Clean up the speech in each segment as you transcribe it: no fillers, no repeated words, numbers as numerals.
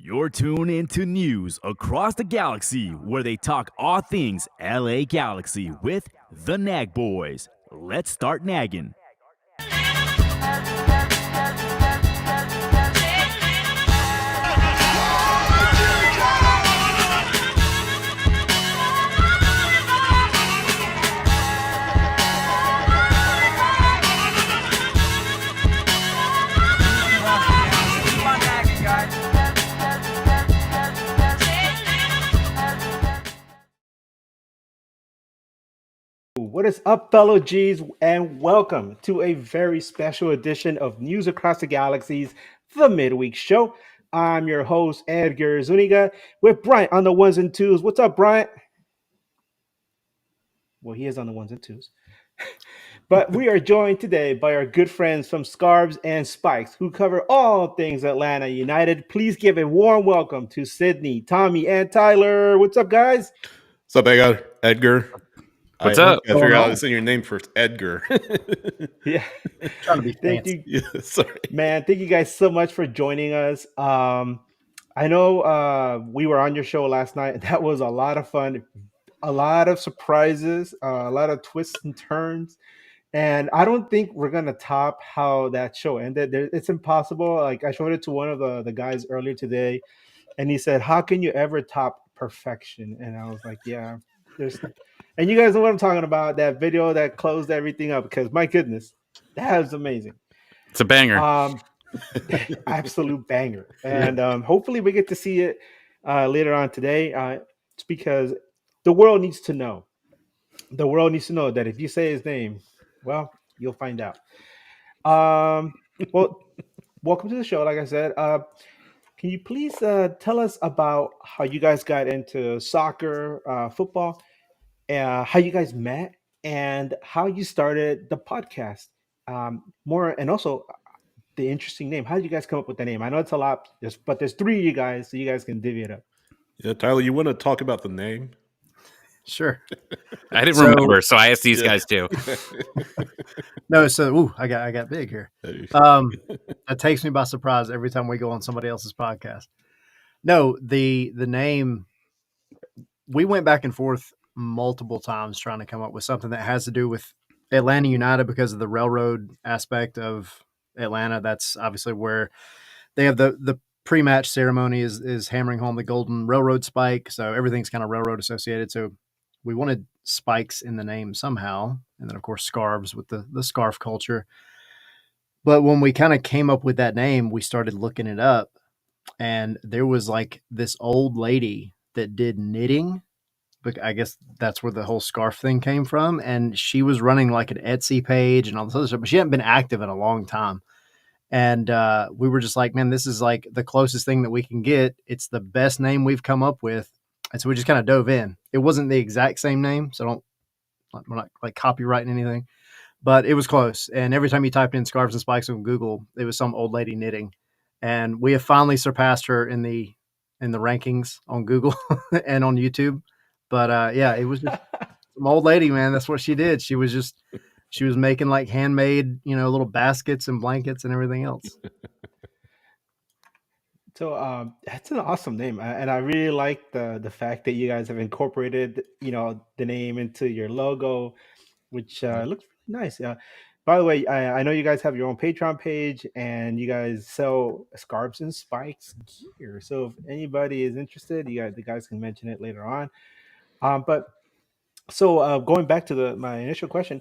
You're tuned into news across the galaxy where they talk all things LA Galaxy with the Nag Boys. Let's start nagging. What is up, fellow G's, and welcome to a very special edition of News Across the Galaxies, the Midweek Show. I'm your host, Edgar Zuniga, with Bryant on the ones and twos. What's up, Bryant? Well, he is on the ones and twos. But we are joined today by our good friends from Scarves and Spikes, who cover all things Atlanta United. Please give a warm welcome to Sydney, Tommy, and Tyler. What's up, guys? What's up, Edgar? What's up? I figure out how to say your name first, Edgar. Yeah. Trying to be Thank fancy. you. Yeah, sorry. Man, thank you guys so much for joining us. I know we were on your show last night. That was a lot of fun, a lot of surprises, a lot of twists and turns. And I don't think we're gonna top how that show ended. It's impossible. Like I showed it to one of the guys earlier today, and he said, "How can you ever top perfection?" And I was like, "Yeah, there's." And you guys know what I'm talking about. That video that closed everything up. Because my goodness, that was amazing. It's a banger. Absolute banger. And hopefully we get to see it later on today. It's because the world needs to know. The world needs to know that if you say his name, well, you'll find out. Well, welcome to the show. Like I said, can you please tell us about how you guys got into soccer, football, how you guys met, and how you started the podcast? More and also the interesting name. How did you guys come up with the name? I know it's a lot, but there's three of you guys, so you guys can divvy it up. Yeah, Tyler, you want to talk about the name? Sure. I didn't remember, so I asked these guys too. No, so I got big here. That takes me by surprise every time we go on somebody else's podcast. No, the name, we went back and forth multiple times trying to come up with something that has to do with Atlanta United because of the railroad aspect of Atlanta. That's obviously where they have the pre-match ceremony is hammering home the golden railroad spike. So everything's kind of railroad associated. So we wanted spikes in the name somehow. And then of course scarves with the scarf culture. But when we kind of came up with that name, we started looking it up, and there was like this old lady that did knitting. But I guess that's where the whole scarf thing came from. And she was running like an Etsy page and all this other stuff, but she hadn't been active in a long time. And we were just like, man, this is like the closest thing that we can get. It's the best name we've come up with. And so we just kind of dove in. It wasn't the exact same name, so we're not like copywriting anything, but it was close. And every time you typed in Scarves and Spikes on Google, it was some old lady knitting. And we have finally surpassed her in the rankings on Google and on YouTube. But yeah, it was just some old lady, man. That's what she did. She was making like handmade, little baskets and blankets and everything else. So that's an awesome name, and I really like the fact that you guys have incorporated, the name into your logo, which looks really nice. By the way, I know you guys have your own Patreon page, and you guys sell scarves and spikes gear. So if anybody is interested, the guys can mention it later on. But so going back to my initial question,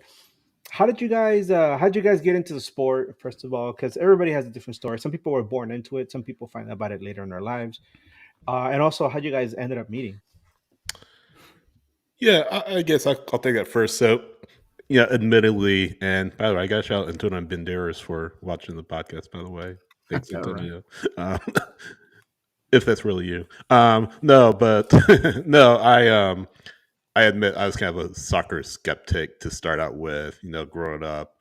how did you guys get into the sport, first of all? Because everybody has a different story. Some people were born into it. Some people find out about it later in their lives. And also, how you guys ended up meeting? Yeah, I guess I'll take that first. So, yeah, admittedly, and by the way, I got to shout out Antonio Banderas for watching the podcast, by the way. Thanks, Antonio. Right. If that's really you. No, but no, I admit I was kind of a soccer skeptic to start out with. Growing up,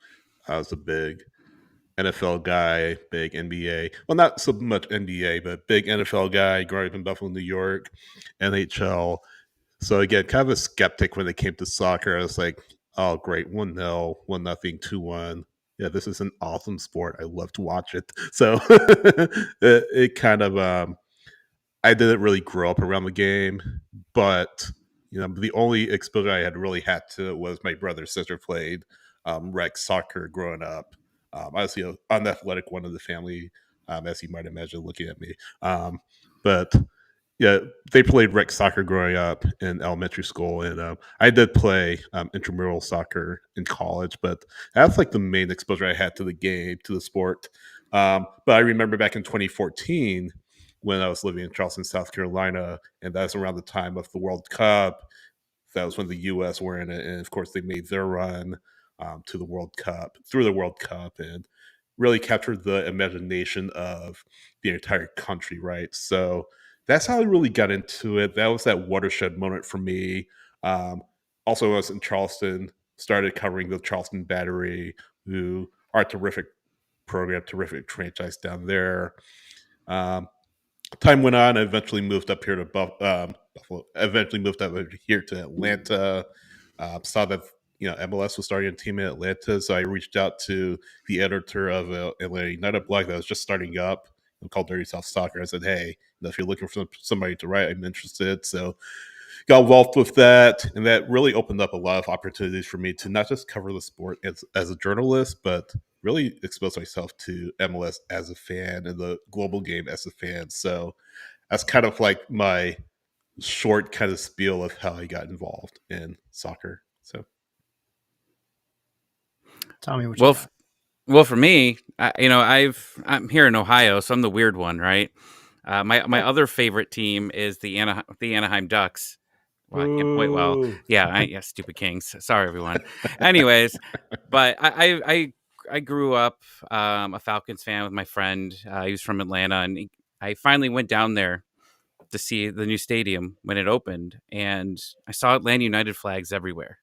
I was a big NFL guy, big NBA. Well, not so much NBA, but big NFL guy growing up in Buffalo, New York, NHL. So again, kind of a skeptic when it came to soccer. I was like, oh, great, 1-0, 1-0, 2-1. Yeah, this is an awesome sport. I love to watch it. So it kind of I didn't really grow up around the game, but the only exposure I had really had to it was my brother's sister played rec soccer growing up. I was the unathletic one of the family, as you might imagine looking at me. But yeah, they played rec soccer growing up in elementary school, and I did play intramural soccer in college. But that's like the main exposure I had to the game, to the sport. But I remember back in 2014 when I was living in Charleston, South Carolina, and that's around the time of the World Cup. That was when the U.S. were in it, and of course they made their run to the World Cup, through the World Cup, and really captured the imagination of the entire country, right? So that's how I really got into it. That was that watershed moment for me. Also, when I was in Charleston, started covering the Charleston Battery, who are a terrific program, terrific franchise down there. Time went on. I eventually moved up here to Buffalo. Eventually moved up here to Atlanta. Saw that MLS was starting a team in Atlanta, so I reached out to the editor of Atlanta United blog that was just starting up, called Dirty South Soccer. I said, "Hey, if you're looking for somebody to write, I'm interested." So got involved with that, and that really opened up a lot of opportunities for me to not just cover the sport as a journalist, but really expose myself to MLS as a fan and the global game as a fan. So that's kind of like my short kind of spiel of how I got involved in soccer. So, Tommy, what you got? Well, for me, I'm here in Ohio, so I'm the weird one, right? My other favorite team is the Anaheim Ducks. Well, wait, well, yeah, stupid Kings. Sorry, everyone. Anyways, but I grew up a Falcons fan with my friend. He was from Atlanta, and I finally went down there to see the new stadium when it opened, and I saw Atlanta United flags everywhere.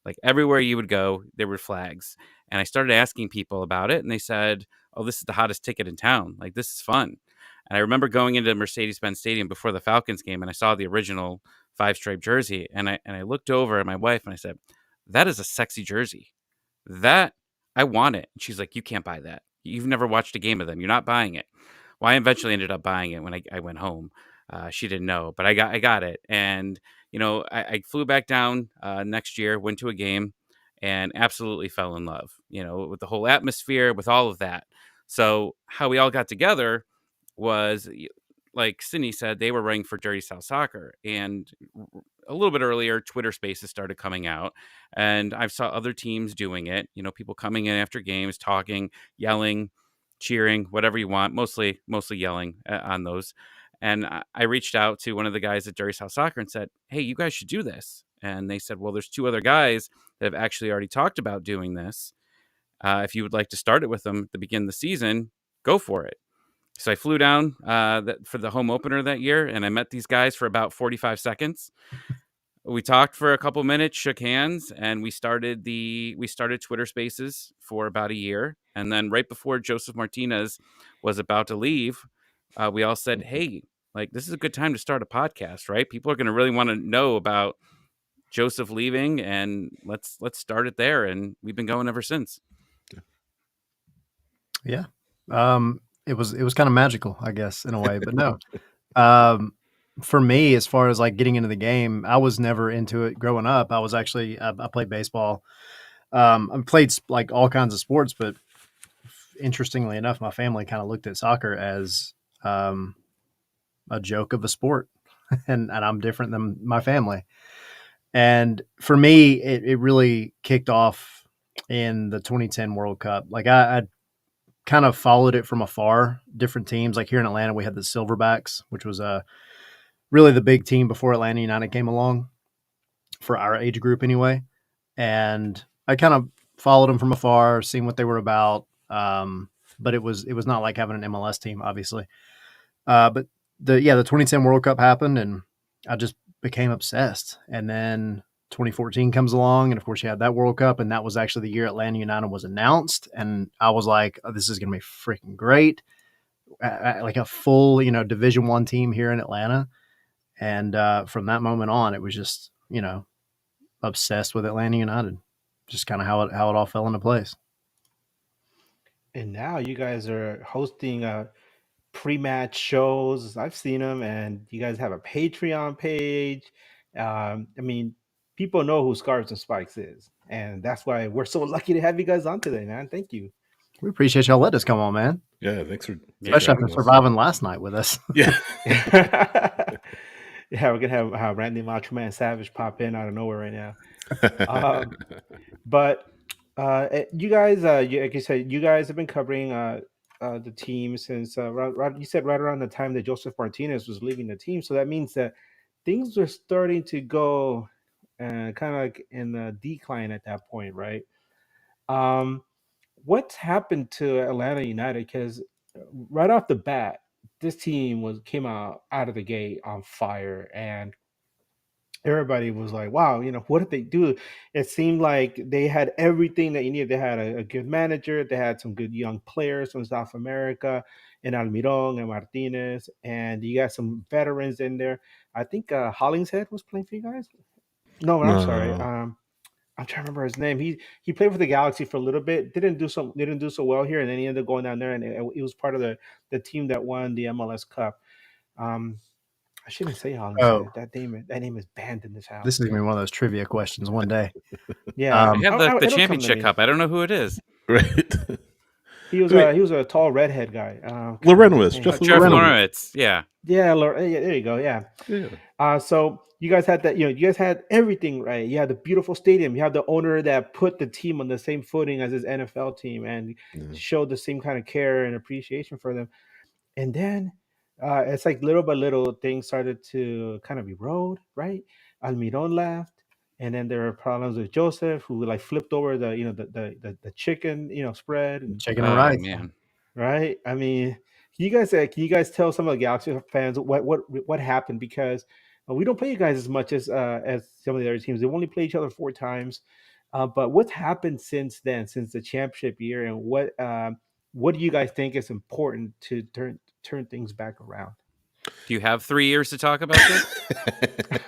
Like everywhere you would go, there were flags. And I started asking people about it, and they said, "Oh, this is the hottest ticket in town. Like, this is fun." And I remember going into Mercedes-Benz Stadium before the Falcons game, and I saw the original five-stripe jersey, and I looked over at my wife and I said, "That is a sexy jersey. That I want it." And she's like, "You can't buy that. You've never watched a game of them. You're not buying it." Well, I eventually ended up buying it when I went home. She didn't know, but I got it, and I flew back down next year, went to a game, and absolutely fell in love. With the whole atmosphere, with all of that. So how we all got together was, like Sydney said, they were writing for Dirty South Soccer, and a little bit earlier, Twitter Spaces started coming out, and I saw other teams doing it. People coming in after games, talking, yelling, cheering, whatever you want. Mostly yelling on those. And I reached out to one of the guys at Dirty South Soccer and said, "Hey, you guys should do this." And they said, "Well, there's two other guys that have actually already talked about doing this. If you would like to start it with them at the beginning of the season, go for it." So I flew down for the home opener that year, and I met these guys for about 45 seconds. We talked for a couple minutes, shook hands, and we started Twitter Spaces for about a year. And then right before Joseph Martinez was about to leave, we all said, "Hey, like, this is a good time to start a podcast, right? People are going to really want to know about Joseph leaving, and let's start it there." And we've been going ever since. Yeah. It was kind of magical, I guess, in a way, but no. For me, as far as like getting into the game, I was never into it growing up. I was actually, I played baseball. I played like all kinds of sports, but interestingly enough, my family kind of looked at soccer as a joke of a sport, and I'm different than my family. And for me, it really kicked off in the 2010 World Cup. Like I kind of followed it from afar, different teams. Like here in Atlanta, we had the Silverbacks, which was really the big team before Atlanta United came along for our age group anyway. And I kind of followed them from afar, seeing what they were about. But it was not like having an MLS team, obviously. But the 2010 World Cup happened, and I just became obsessed. And then 2014 comes along, and of course you had that World Cup, and that was actually the year Atlanta United was announced, and I was like, "Oh, this is going to be freaking great!" Like a full, Division I team here in Atlanta, and from that moment on, it was just, obsessed with Atlanta United. Just kind of how it all fell into place. And now you guys are hosting pre-match shows. I've seen them, and you guys have a Patreon page. I mean, people know who Scarves and Spikes is, and that's why we're so lucky to have you guys on today, man. Thank you. We appreciate y'all letting us come on, man. Yeah, thanks for Especially after surviving last night with us. Yeah. Yeah, we're gonna have Randy Macho Man Savage pop in out of nowhere right now. But you guys, like you said, you guys have been covering the team since you said right around the time that Joseph Martinez was leaving the team. So that means that things are starting to go kind of like in a decline at that point, right? What's happened to Atlanta United? Because right off the bat, this team came out of the gate on fire, and everybody was like, wow, what did they do? It seemed like they had everything that you needed. They had a good manager, they had some good young players from South America, and Almiron and Martinez, and you got some veterans in there. I think Hollingshead was playing for you guys. No, I'm sorry. I'm trying to remember his name. He played for the Galaxy for a little bit. Didn't do so well here, and then he ended up going down there, and he was part of the team that won the MLS Cup. I shouldn't say Hollingshead. That name is banned in this house. This is gonna be one of those trivia questions one day. Yeah, I have the championship cup. I don't know who it is. Right. He was a tall redhead guy. Lorenowitz, Jeff Lorenowitz. Yeah. Yeah, there you go. Yeah. So you guys had that. You guys had everything right. You had the beautiful stadium. You had the owner that put the team on the same footing as his NFL team and showed the same kind of care and appreciation for them. And then it's like little by little things started to kind of erode, right? Almiron left, and then there were problems with Joseph, who like flipped over the chicken spread and chicken and rice, man. Right? I mean, can you guys tell some of the Galaxy fans what happened? Because we don't play you guys as much as some of the other teams. They've only played each other 4 times. But what's happened since then, since the championship year, and what do you guys think is important to turn things back around? Do you have 3 years to talk about this?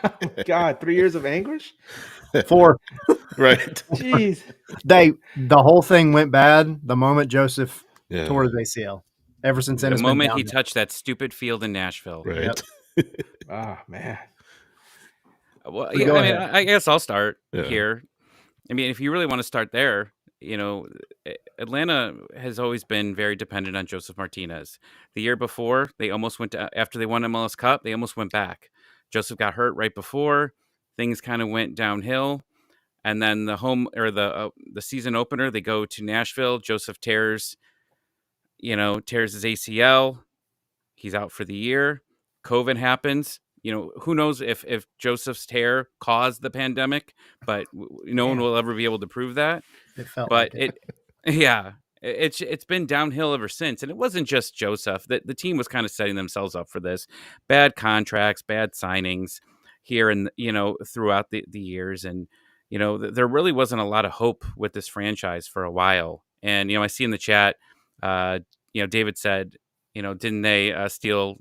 Oh my God, 3 years of anguish? 4. Right. Jeez. The whole thing went bad the moment Joseph tore his ACL. Ever since then, the moment he touched that stupid field in Nashville. Right. Yep. Oh man. Well, yeah, I mean, I guess I'll start here. I mean, if you really want to start there, Atlanta has always been very dependent on Joseph Martinez. The year before, they almost went after they won MLS Cup, they almost went back. Joseph got hurt right before. Things kind of went downhill. And then the season opener, they go to Nashville. Joseph tears his ACL. He's out for the year. COVID happens. Who knows if Joseph's tear caused the pandemic, but no one will ever be able to prove that. It felt but like it's been downhill ever since. And it wasn't just Joseph. The team was kind of setting themselves up for this. Bad contracts, bad signings here and throughout the years. And there really wasn't a lot of hope with this franchise for a while. And I see in the chat, David said, didn't they steal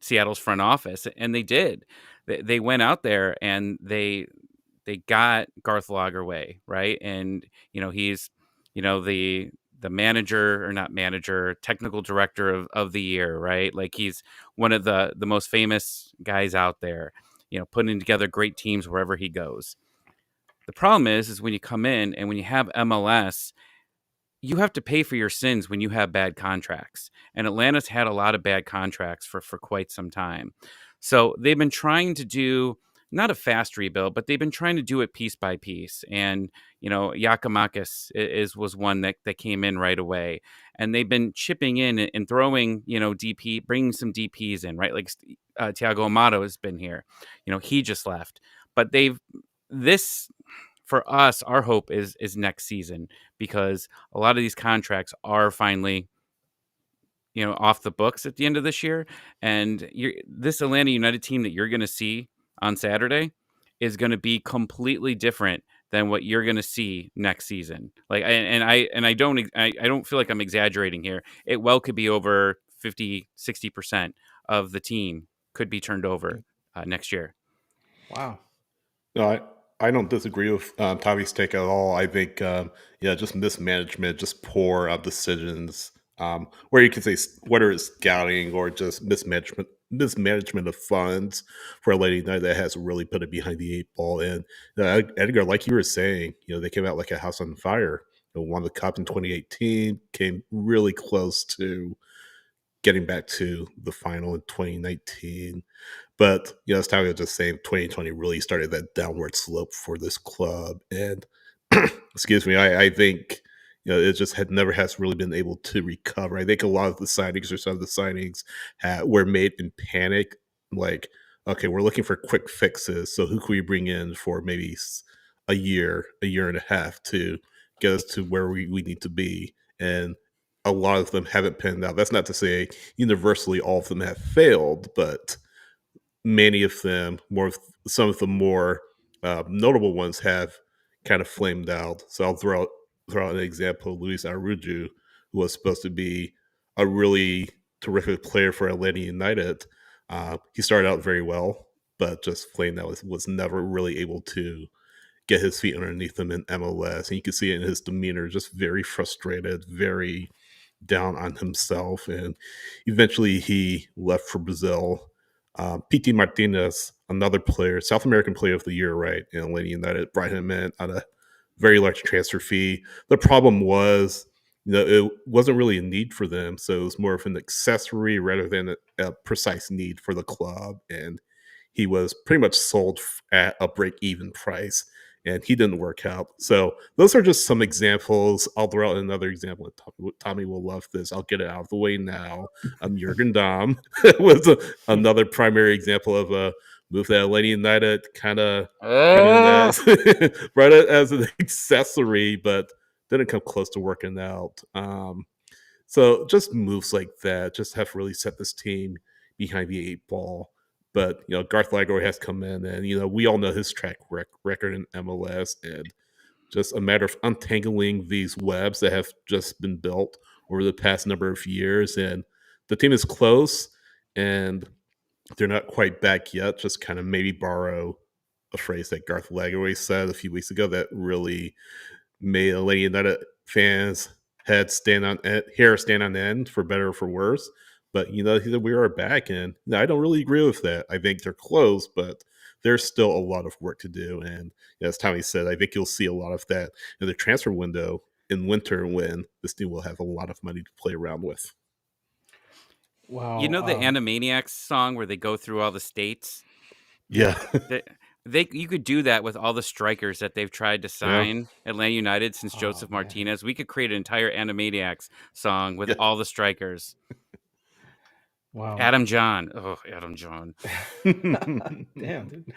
Seattle's front office? And they did. They went out there and they got Garth Lagerwey, right? And he's the manager, or not manager, technical director of the year, right? Like he's one of the most famous guys out there, putting together great teams wherever he goes. The problem is when you come in and when you have MLS, you have to pay for your sins when you have bad contracts. And Atlanta's had a lot of bad contracts for quite some time. So they've been trying to do not a fast rebuild, but they've been trying to do it piece by piece. And, Giacomakis was one that came in right away. And they've been chipping in and throwing, DP, bringing some DPs in, right? Like Thiago Amato has been here. He just left. But for us, our hope is next season, because a lot of these contracts are finally, off the books at the end of this year. And this Atlanta United team that you're going to see on Saturday is going to be completely different than what you're going to see next season. Like, I don't feel like I'm exaggerating here. It could be over 50-60% of the team could be turned over next year. Wow. No, I don't disagree with Tommy's take at all. I think, just mismanagement, just poor decisions where you can say whether it's scouting or just mismanagement of funds for a Lady United that has really put it behind the eight ball. And Edgar, like you were saying, they came out like a house on fire. Won the cup in 2018, came really close to getting back to the final in 2019. But as Tommy was just saying, 2020 really started that downward slope for this club. And excuse me, I think it just never has really been able to recover. I think a lot of the signings or some of the signings were made in panic. Like, okay, we're looking for quick fixes. So who can we bring in for maybe a year and a half to get us to where we need to be? And a lot of them haven't panned out. That's not to say universally all of them have failed, but many of them, some of the more notable ones, have kind of flamed out. So I'll throw out an example: Luis Arujo, who was supposed to be a really terrific player for Atlanta United. He started out very well, but just flamed out. Was never really able to get his feet underneath him in MLS, and you can see it in his demeanor, just very frustrated, very down on himself, and eventually he left for Brazil. PT Martinez, another player, South American Player of the Year, right? And Atlanta United brought him in at a very large transfer fee. The problem was, it wasn't really a need for them, so it was more of an accessory rather than a precise need for the club. And he was pretty much sold at a break-even price, and he didn't work out. So those are just some examples. I'll throw out another example. Tommy will love this. I'll get it out of the way now. Jurgen Damm was another primary example of a move that Atlanta United kind of brought it as an accessory, but didn't come close to working out. So just moves like that just have really set this team behind the eight ball. But Garth Lagerwey has come in, and we all know his track record in MLS, and just a matter of untangling these webs that have just been built over the past number of years. And the team is close, and they're not quite back yet. Just kind of maybe borrow a phrase that Garth Lagerwey said a few weeks ago that really made Atlanta United fans' heads stand on end, for better or for worse. But he said we are back, and I don't really agree with that. I think they're close, but there's still a lot of work to do. And as Tommy said, I think you'll see a lot of that in the transfer window in winter when this team will have a lot of money to play around with. Wow. You know the Animaniacs song where they go through all the states? Yeah. You could do that with all the strikers that they've tried to sign Atlanta United since Joseph Martinez. We could create an entire Animaniacs song with all the strikers. Wow. Adam John. Oh, Adam John. Damn, dude.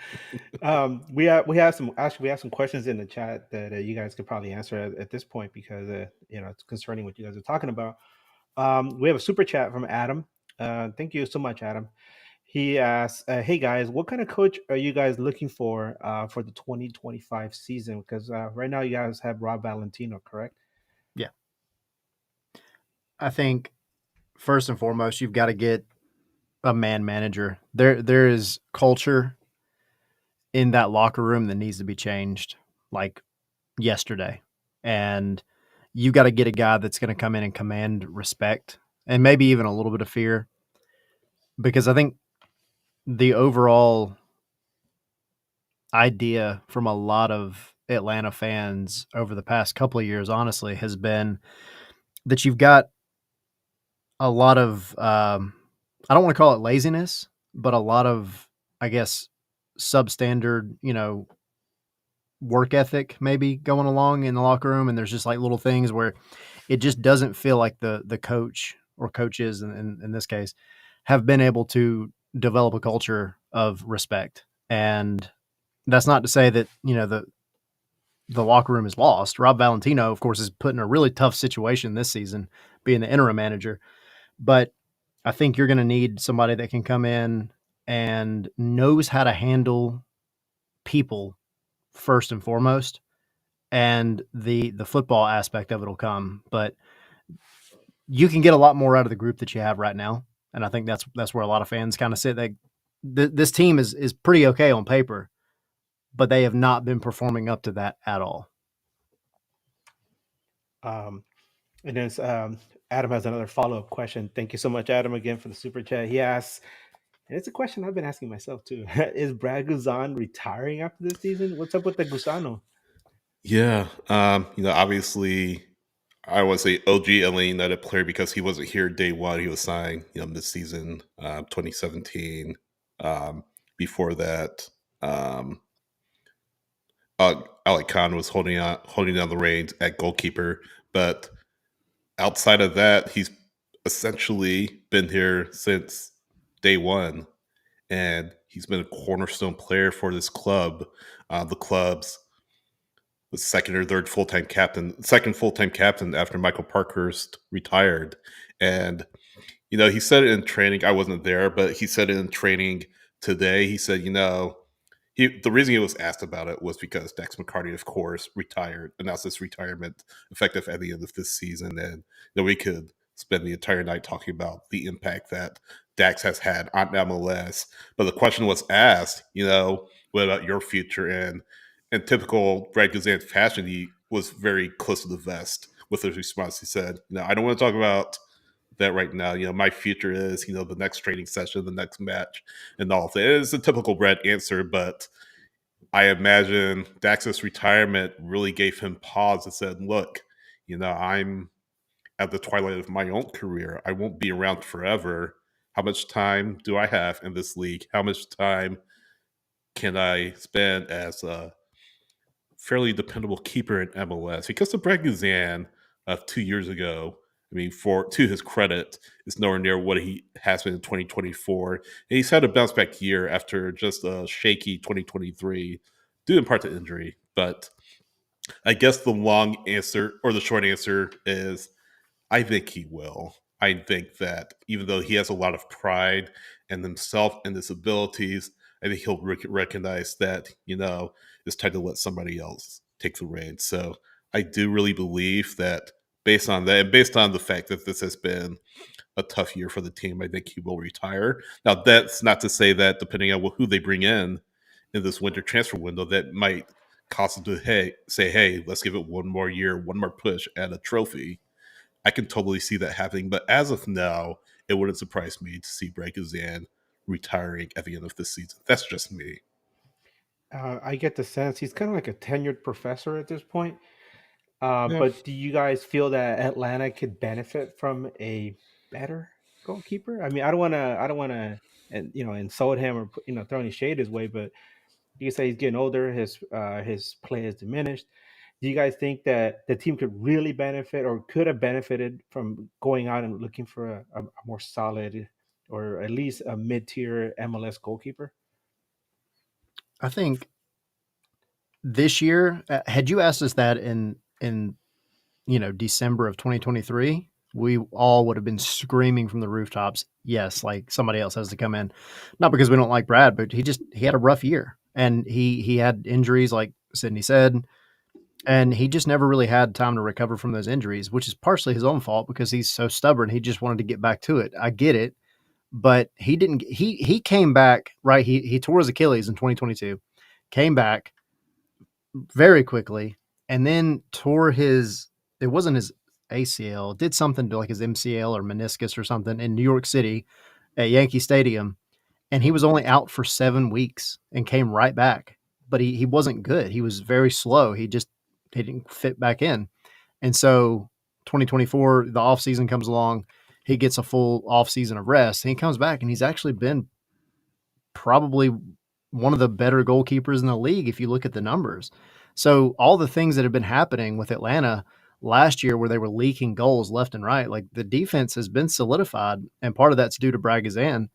We have some questions in the chat that you guys could probably answer at this point, because it's concerning what you guys are talking about. We have a super chat from Adam. Thank you so much, Adam. He asks, "Hey guys, what kind of coach are you guys looking for the 2025 season? Because right now you guys have Rob Valentino, correct?" Yeah. I think first and foremost, you've got to get a man manager. There is culture in that locker room that needs to be changed, like yesterday. And you got to get a guy that's going to come in and command respect and maybe even a little bit of fear. Because I think the overall idea from a lot of Atlanta fans over the past couple of years, honestly, has been that you've got a lot of, I don't want to call it laziness, but a lot of, I guess, substandard, work ethic maybe going along in the locker room. And there's just like little things where it just doesn't feel like the coach or coaches in this case have been able to develop a culture of respect. And that's not to say that, the locker room is lost. Rob Valentino, of course, is put in a really tough situation this season, being the interim manager. But I think you're going to need somebody that can come in and knows how to handle people first and foremost, and the football aspect of it will come. But you can get a lot more out of the group that you have right now, and I think that's where a lot of fans kind of sit. That this team is pretty okay on paper, but they have not been performing up to that at all. And then Adam has another follow-up question. Thank you so much, Adam, again for the super chat. He asks, and it's a question I've been asking myself too. Is Brad Guzan retiring after this season? What's up with the Gusano? Yeah. Obviously, I would say OG LA United player because he wasn't here day one. He was signed, this season, 2017. Before that, Alec Khan was holding down the reins at goalkeeper. But outside of that, he's essentially been here since day one, and he's been a cornerstone player for this club. The club's the second full-time captain after Michael Parkhurst retired. And he said it in training. I wasn't there, but he said it in training today. He said, the reason he was asked about it was because Dax McCarty, of course, announced his retirement effective at the end of this season. And we could spend the entire night talking about the impact that Dax has had on MLS. But the question was asked, what about your future? And in typical Brad Guzan fashion, he was very close to the vest with his response. He said, I don't want to talk about that right now. My future is, the next training session, the next match, and all of that. It's a typical Brad answer, but I imagine Dax's retirement really gave him pause and said, look, I'm at the twilight of my own career. I won't be around forever. How much time do I have in this league? How much time can I spend as a fairly dependable keeper in MLS? Because the Brad Guzan of 2 years ago, to his credit, is nowhere near what he has been in 2024. And he's had a bounce back year after just a shaky 2023, due in part to injury. But I guess the long answer, or the short answer, is I think he will. I think that even though he has a lot of pride in himself and his abilities, I think he'll recognize that, it's time to let somebody else take the reins. So I do really believe that based on that, and based on the fact that this has been a tough year for the team, I think he will retire. Now, that's not to say that depending on who they bring in this winter transfer window, that might cause them to say, hey, let's give it one more year, one more push at a trophy. I can totally see that happening. But as of now, it wouldn't surprise me to see Brad Guzan retiring at the end of this season. That's just me. I get the sense he's kind of like a tenured professor at this point. Yeah. But do you guys feel that Atlanta could benefit from a better goalkeeper? I don't want to, and insult him or throw any shade his way, but you say he's getting older, his play has diminished. Do you guys think that the team could really benefit or could have benefited from going out and looking for a more solid or at least a mid-tier MLS goalkeeper? I think this year, had you asked us that in December of 2023, we all would have been screaming from the rooftops, yes, like somebody else has to come in. Not because we don't like Brad, but he had a rough year, and he had injuries, like Sydney said, and he just never really had time to recover from those injuries, which is partially his own fault because he's so stubborn. He just wanted to get back to it. I get it, but he didn't. He came back, right. He tore his Achilles in 2022, came back very quickly, and then tore it wasn't his ACL, did something to like his MCL or meniscus or something in New York City at Yankee Stadium. And he was only out for 7 weeks and came right back. But he wasn't good. He was very slow. He didn't fit back in. And so 2024, the offseason comes along. He gets a full offseason of rest. And he comes back, and he's actually been probably one of the better goalkeepers in the league if you look at the numbers. So all the things that have been happening with Atlanta last year where they were leaking goals left and right, like the defense has been solidified, and part of that's due to Brad Guzan.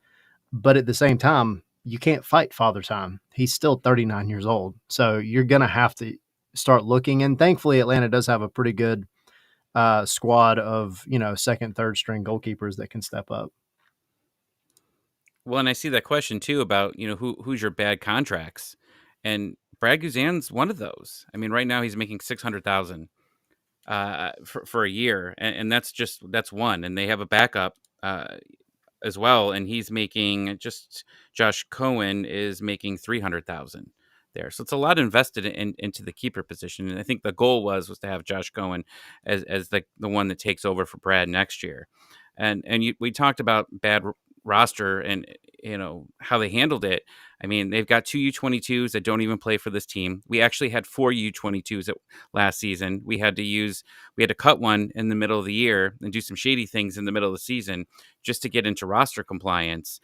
But at the same time, you can't fight Father Time. He's still 39 years old. So you're going to have to start looking. And thankfully, Atlanta does have a pretty good squad of, second, third string goalkeepers that can step up. Well, and I see that question too about, who's your bad contracts, and Brad Guzan's one of those. Right now he's making $600,000 for a year, and that's one, and they have a backup as well, and he's making Josh Cohen is making $300,000. there. So it's a lot invested into the keeper position. And I think the goal was to have Josh Cohen as the one that takes over for Brad next year. And we talked about bad roster and how they handled it. I mean, they've got 2 U22s that don't even play for this team. We actually had 4 U22s last season. We had to cut one in the middle of the year and do some shady things in the middle of the season just to get into roster compliance.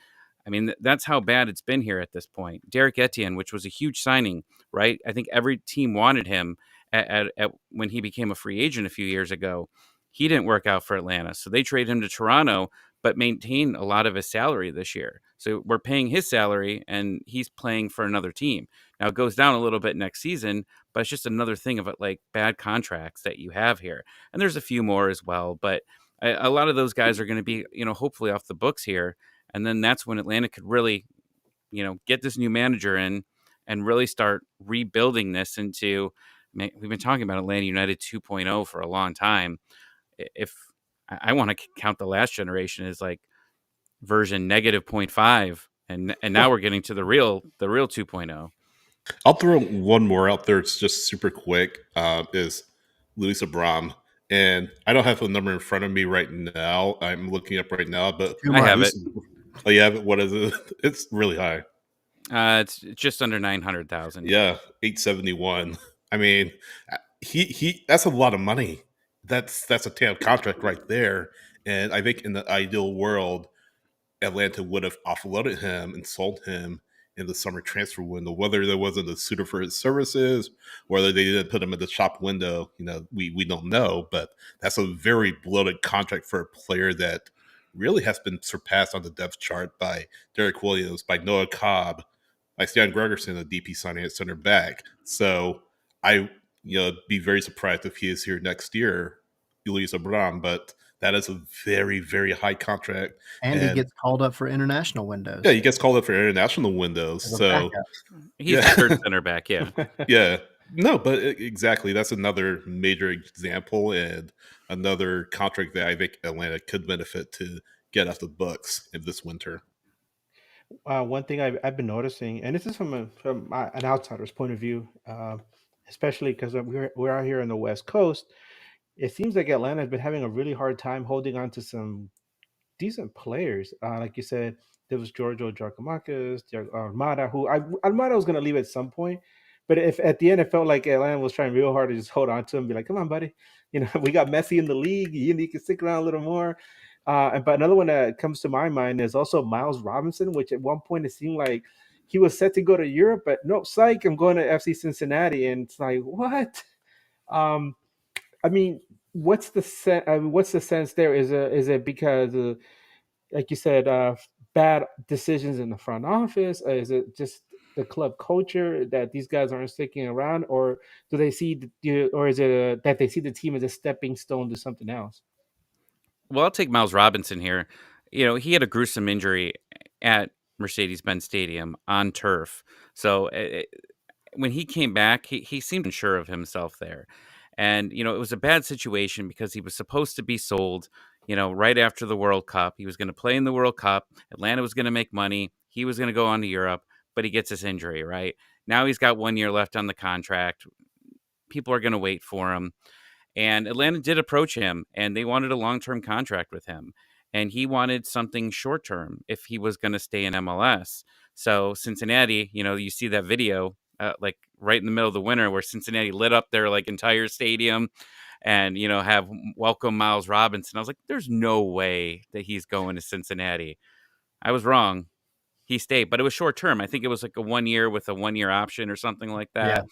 I mean, that's how bad it's been here at this point. Derek Etienne, which was a huge signing, right? I think every team wanted him at when he became a free agent a few years ago. He didn't work out for Atlanta, so they traded him to Toronto, but maintain a lot of his salary this year. So we're paying his salary and he's playing for another team. Now it goes down a little bit next season, but it's just another thing of like bad contracts that you have here. And there's a few more as well, but a lot of those guys are going to be, hopefully off the books here. And then that's when Atlanta could really, get this new manager in and really start rebuilding this into, we've been talking about Atlanta United 2.0 for a long time. If I want to count the last generation as like version -0.5, and now we're getting to the real 2.0. I'll throw one more out there. It's just super quick. Is Luis Abram, and I don't have the number in front of me right now. I'm looking up right now, but I have it. Oh, you have it. What is it? It's really high. It's just under 900,000. Yeah, 871. I mean, he that's a lot of money. That's a TAM contract right there. And I think in the ideal world, Atlanta would have offloaded him and sold him in the summer transfer window. Whether there wasn't a suitor for his services, whether they didn't put him in the shop window, we don't know. But that's a very bloated contract for a player that really has been surpassed on the depth chart by Derek Williams, by Noah Cobb, by Stian Gregerson, a DP signing at center back. So I be very surprised if he is here next year, Luis Abram, but that is a very, very high contract. And he gets called up for international windows. Yeah, he gets called up for international windows. So he's a third center back, yeah. Yeah. No, but exactly. That's another major example and another contract that I think Atlanta could benefit to get off the books in this winter. One thing I've been noticing, and this is from an outsider's point of view, especially because we're out here on the West Coast, it seems like Atlanta has been having a really hard time holding on to some decent players. Like you said, there was Giorgio Giacomakis, Armada, who Armada was going to leave at some point. But if at the end it felt like Atlanta was trying real hard to just hold on to him, and be like, come on, buddy. We got Messi in the league. You can stick around a little more. But another one that comes to my mind is also Miles Robinson, which at one point it seemed like he was set to go to Europe, but no, psych, I'm going to FC Cincinnati. And it's like, what? I mean, what's the sense there? Is it because, like you said, bad decisions in the front office? Is it just the club culture that these guys aren't sticking around, or do they see, or is it that they see the team as a stepping stone to something else? Well, I'll take Miles Robinson here. He had a gruesome injury at Mercedes-Benz Stadium on turf. So when he came back, he seemed unsure of himself there. And, it was a bad situation because he was supposed to be sold, right after the World Cup. He was going to play in the World Cup. Atlanta was going to make money. He was going to go on to Europe, but he gets this injury, right? Now he's got 1 year left on the contract. People are going to wait for him. And Atlanta did approach him, and they wanted a long-term contract with him. And he wanted something short-term if he was going to stay in MLS. So Cincinnati, you see that video, like right in the middle of the winter, where Cincinnati lit up their like entire stadium and, have welcome Miles Robinson. I was like, there's no way that he's going to Cincinnati. I was wrong. He stayed, but it was short-term. I think it was like a 1 year with a 1 year option or something like that. Yeah.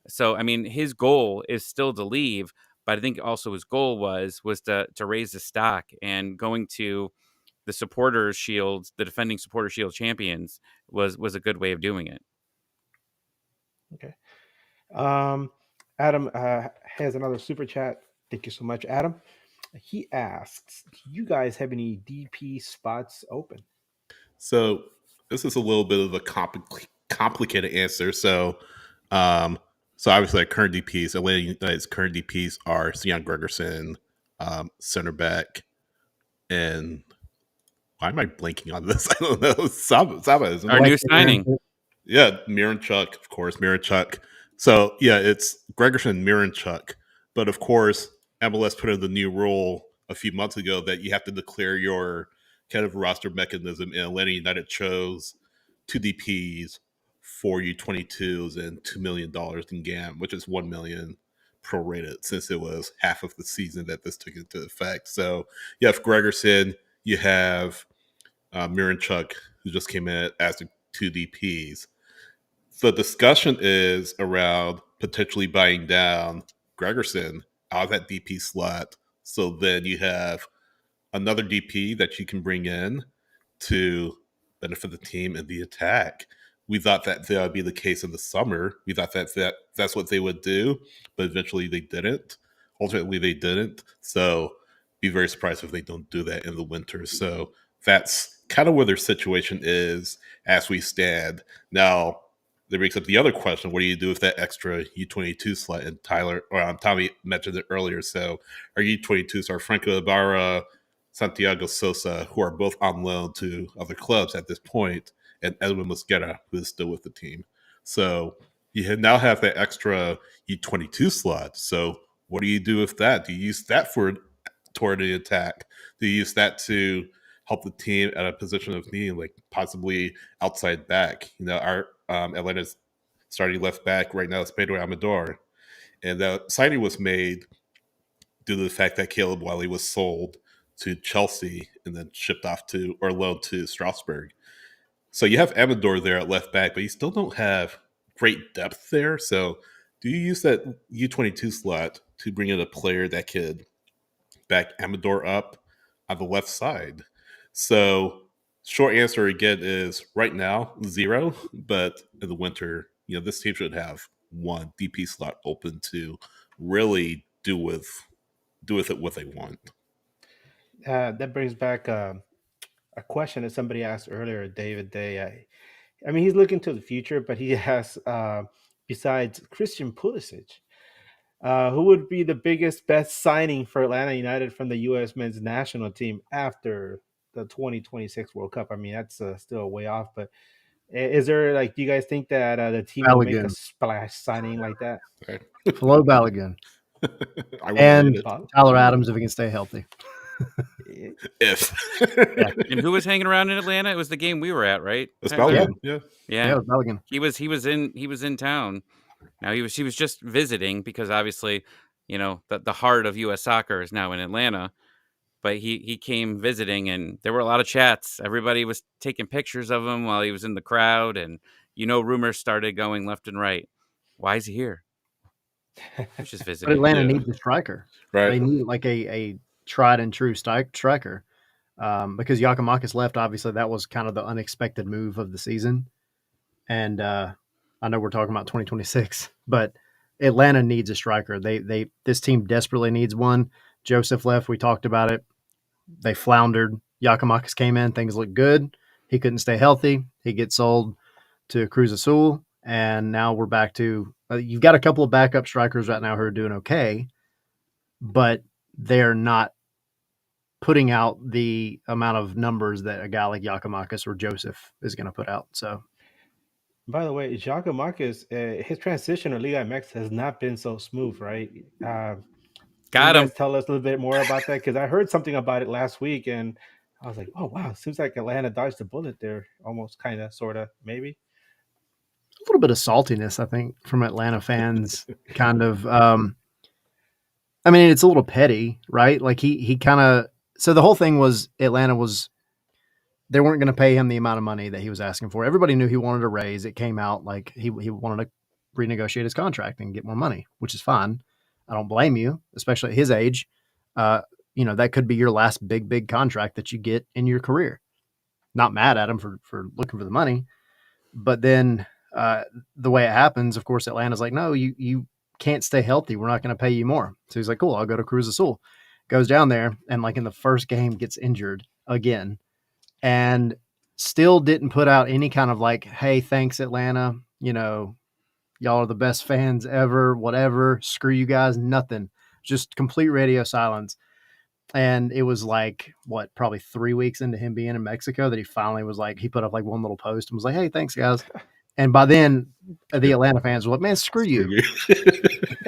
So, I mean, his goal is still to leave. But I think also his goal was to raise the stock, and going to the Supporters Shield, the defending Supporters Shield champions, was a good way of doing it. Okay. Adam has another super chat. Thank you so much, Adam. He asks, do you guys have any DP spots open? So this is a little bit of a complicated answer. So obviously, like current DPs, Atlanta United's current DPs are Stian Gregerson, center back, and why am I blanking on this? I don't know. Saba is our new signing. Yeah, Miranchuk, of course, Miranchuk. So yeah, it's Gregerson, Miranchuk. But of course, MLS put in the new rule a few months ago that you have to declare your kind of roster mechanism, and Atlanta United chose two DPs, four U22s, and $2 million in GAM, which is $1 million prorated since it was half of the season that this took into effect. So you have Gregerson, you have Miranchuk, who just came in as the two DPs. The discussion is around potentially buying down Gregerson out of that DP slot. So then you have another DP that you can bring in to benefit the team in the attack. We thought that would be the case in the summer. We thought that's what they would do, but eventually they didn't. Ultimately, they didn't. So be very surprised if they don't do that in the winter. So that's kind of where their situation is as we stand. Now, that brings up the other question: what do you do with that extra U22 slot? And Tommy mentioned it earlier. So our U22s are Franco Ibarra, Santiago Sosa, who are both on loan to other clubs at this point, and Edwin Mosquera, who is still with the team. So you now have that extra U22 slot. So what do you do with that? Do you use that toward the attack? Do you use that to help the team at a position of need, like possibly outside back? Our Atlanta's starting left back right now is Pedro Amador. And the signing was made due to the fact that Caleb Wiley was sold to Chelsea and then shipped off to or loaned to Strasbourg. So you have Amador there at left back, but you still don't have great depth there. So do you use that U22 slot to bring in a player that could back Amador up on the left side? So short answer again is right now 0, but in the winter, this team should have one DP slot open to really do with it what they want. That brings back a question that somebody asked earlier, David Day. I mean, he's looking to the future, but he has, besides Christian Pulisic, who would be the biggest, best signing for Atlanta United from the U.S. men's national team after the 2026 World Cup? I mean, that's still a way off, but is there, like, do you guys think that the team will make a splash signing like that? Okay. Flo Balogun. And Tyler Adams if he can stay healthy. If. Yeah. And who was hanging around in Atlanta? It was the game we were at, right? It was Balogun. Yeah. Yeah, it was Balogun. He was in town. Now he was just visiting because obviously, the heart of U.S. soccer is now in Atlanta. But he came visiting, and there were a lot of chats. Everybody was taking pictures of him while he was in the crowd, and rumors started going left and right. Why is he here? He's just visiting. But Atlanta needs a striker. Right. They need like a tried and true striker. Because Giacomakis left, obviously that was kind of the unexpected move of the season. And I know we're talking about 2026, but Atlanta needs a striker. This team desperately needs one. Joseph left. We talked about it. They floundered. Giacomakis came in. Things looked good. He couldn't stay healthy. He gets sold to Cruz Azul. And now we're back to you've got a couple of backup strikers right now who are doing okay, but they're not putting out the amount of numbers that a guy like Giacomakis or Joseph is going to put out. So, by the way, Giacomakis, his transition to Liga MX has not been so smooth, right? Got can you him. guys tell us a little bit more about that? Because I heard something about it last week, and I was like, oh, wow, seems like Atlanta dodged a bullet there. Almost, kind of, sort of, maybe. A little bit of saltiness, I think, from Atlanta fans. Kind of. I mean, it's a little petty, right? Like he kind of. So the whole thing was Atlanta was. They weren't going to pay him the amount of money that he was asking for. Everybody knew he wanted a raise. It came out like he wanted to renegotiate his contract and get more money, which is fine. I don't blame you, especially at his age. That could be your last big contract that you get in your career. Not mad at him for looking for the money. But then the way it happens, of course, Atlanta's like, no, you can't stay healthy. We're not going to pay you more. So he's like, cool, I'll go to Cruz Azul. Goes down there and like in the first game gets injured again and still didn't put out any kind of like, hey, thanks, Atlanta. Y'all are the best fans ever, whatever. Screw you guys, nothing. Just complete radio silence. And it was like, probably 3 weeks into him being in Mexico that he finally was like, he put up like one little post and was like, hey, thanks, guys. And by then, the Atlanta fans were like, "Man, screw you." So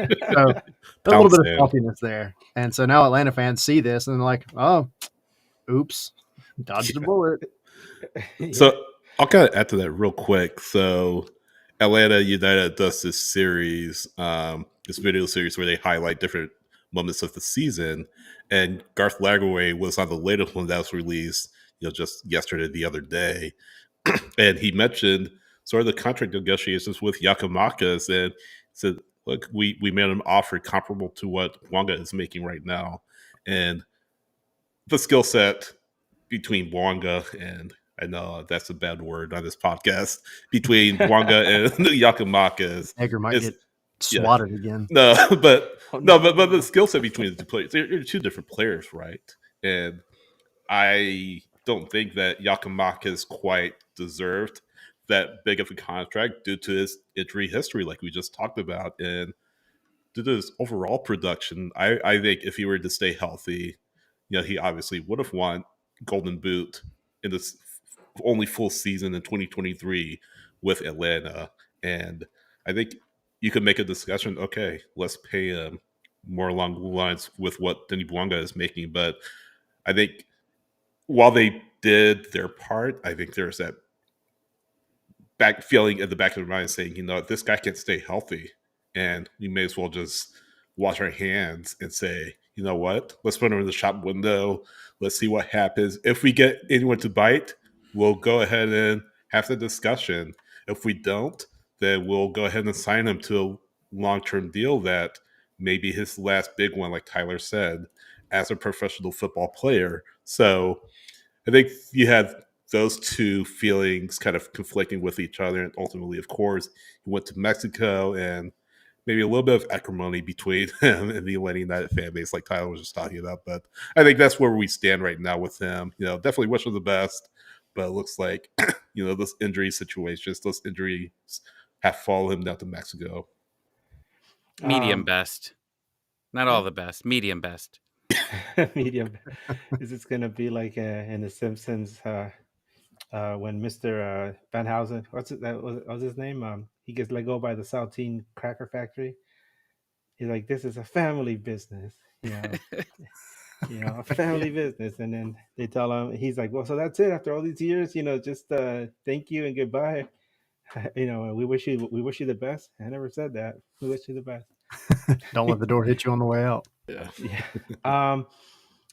a little bit of saltiness there. And so now Atlanta fans see this and they're like, "Oh, oops, dodged a bullet." So I'll kind of add to that real quick. So Atlanta United does this series, this video series where they highlight different moments of the season, and Garth Lagerwey was on the latest one that was released, just yesterday, the other day, and he mentioned sort of the contract negotiations with Yakimakas and said, "Look, we made an offer comparable to what Wanga is making right now, and the skill set between Wanga and." I know that's a bad word on this podcast. Between Wanga and Yakimakas, Edgar might get swatted again. No, but the skill set between the two players, they're two different players, right? And I don't think that Yakimakas quite deserved that big of a contract due to his injury history, like we just talked about, and due to his overall production. I think if he were to stay healthy, he obviously would have won Golden Boot in this only full season in 2023 with Atlanta. And I think you could make a discussion, okay, let's pay him more along the lines with what Denis Bouanga is making. But I think while they did their part, I think there's that back feeling at the back of their mind saying, this guy can't stay healthy. And we may as well just wash our hands and say, you know what, let's put him in the shop window. Let's see what happens. If we get anyone to bite, we'll go ahead and have the discussion. If we don't, then we'll go ahead and sign him to a long-term deal that may be his last big one, like Tyler said, as a professional football player. So I think you had those two feelings kind of conflicting with each other. And ultimately, of course, he went to Mexico, and maybe a little bit of acrimony between him and the Atlanta United fan base, like Tyler was just talking about. But I think that's where we stand right now with him. Definitely wish him the best, but it looks like, those injury situations, those injuries have followed him down to Mexico. Medium best. Not all the best. Medium best. Medium. Is this going to be like in The Simpsons when Mr. Van Housen, what's his name? He gets let go by the Saltine Cracker Factory. He's like, "This is a family business, a family business." And then they tell him, he's like, "Well, so that's it. After all these years, just thank you and goodbye. We wish you the best." I never said that. We wish you the best. Don't let the door hit you on the way out. Yeah.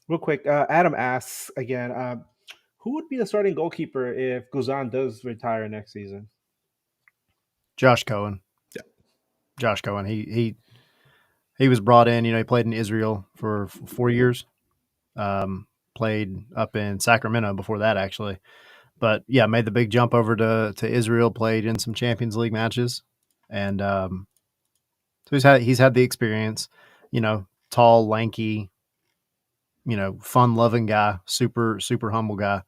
Real quick, Adam asks again, who would be the starting goalkeeper if Guzan does retire next season? Josh Cohen. Yeah. Josh Cohen. He was brought in, he played in Israel for 4 years. Played up in Sacramento before that, actually. But yeah, made the big jump over to Israel, played in some Champions League matches. And so he's had the experience, tall, lanky, fun-loving guy, super, super humble guy.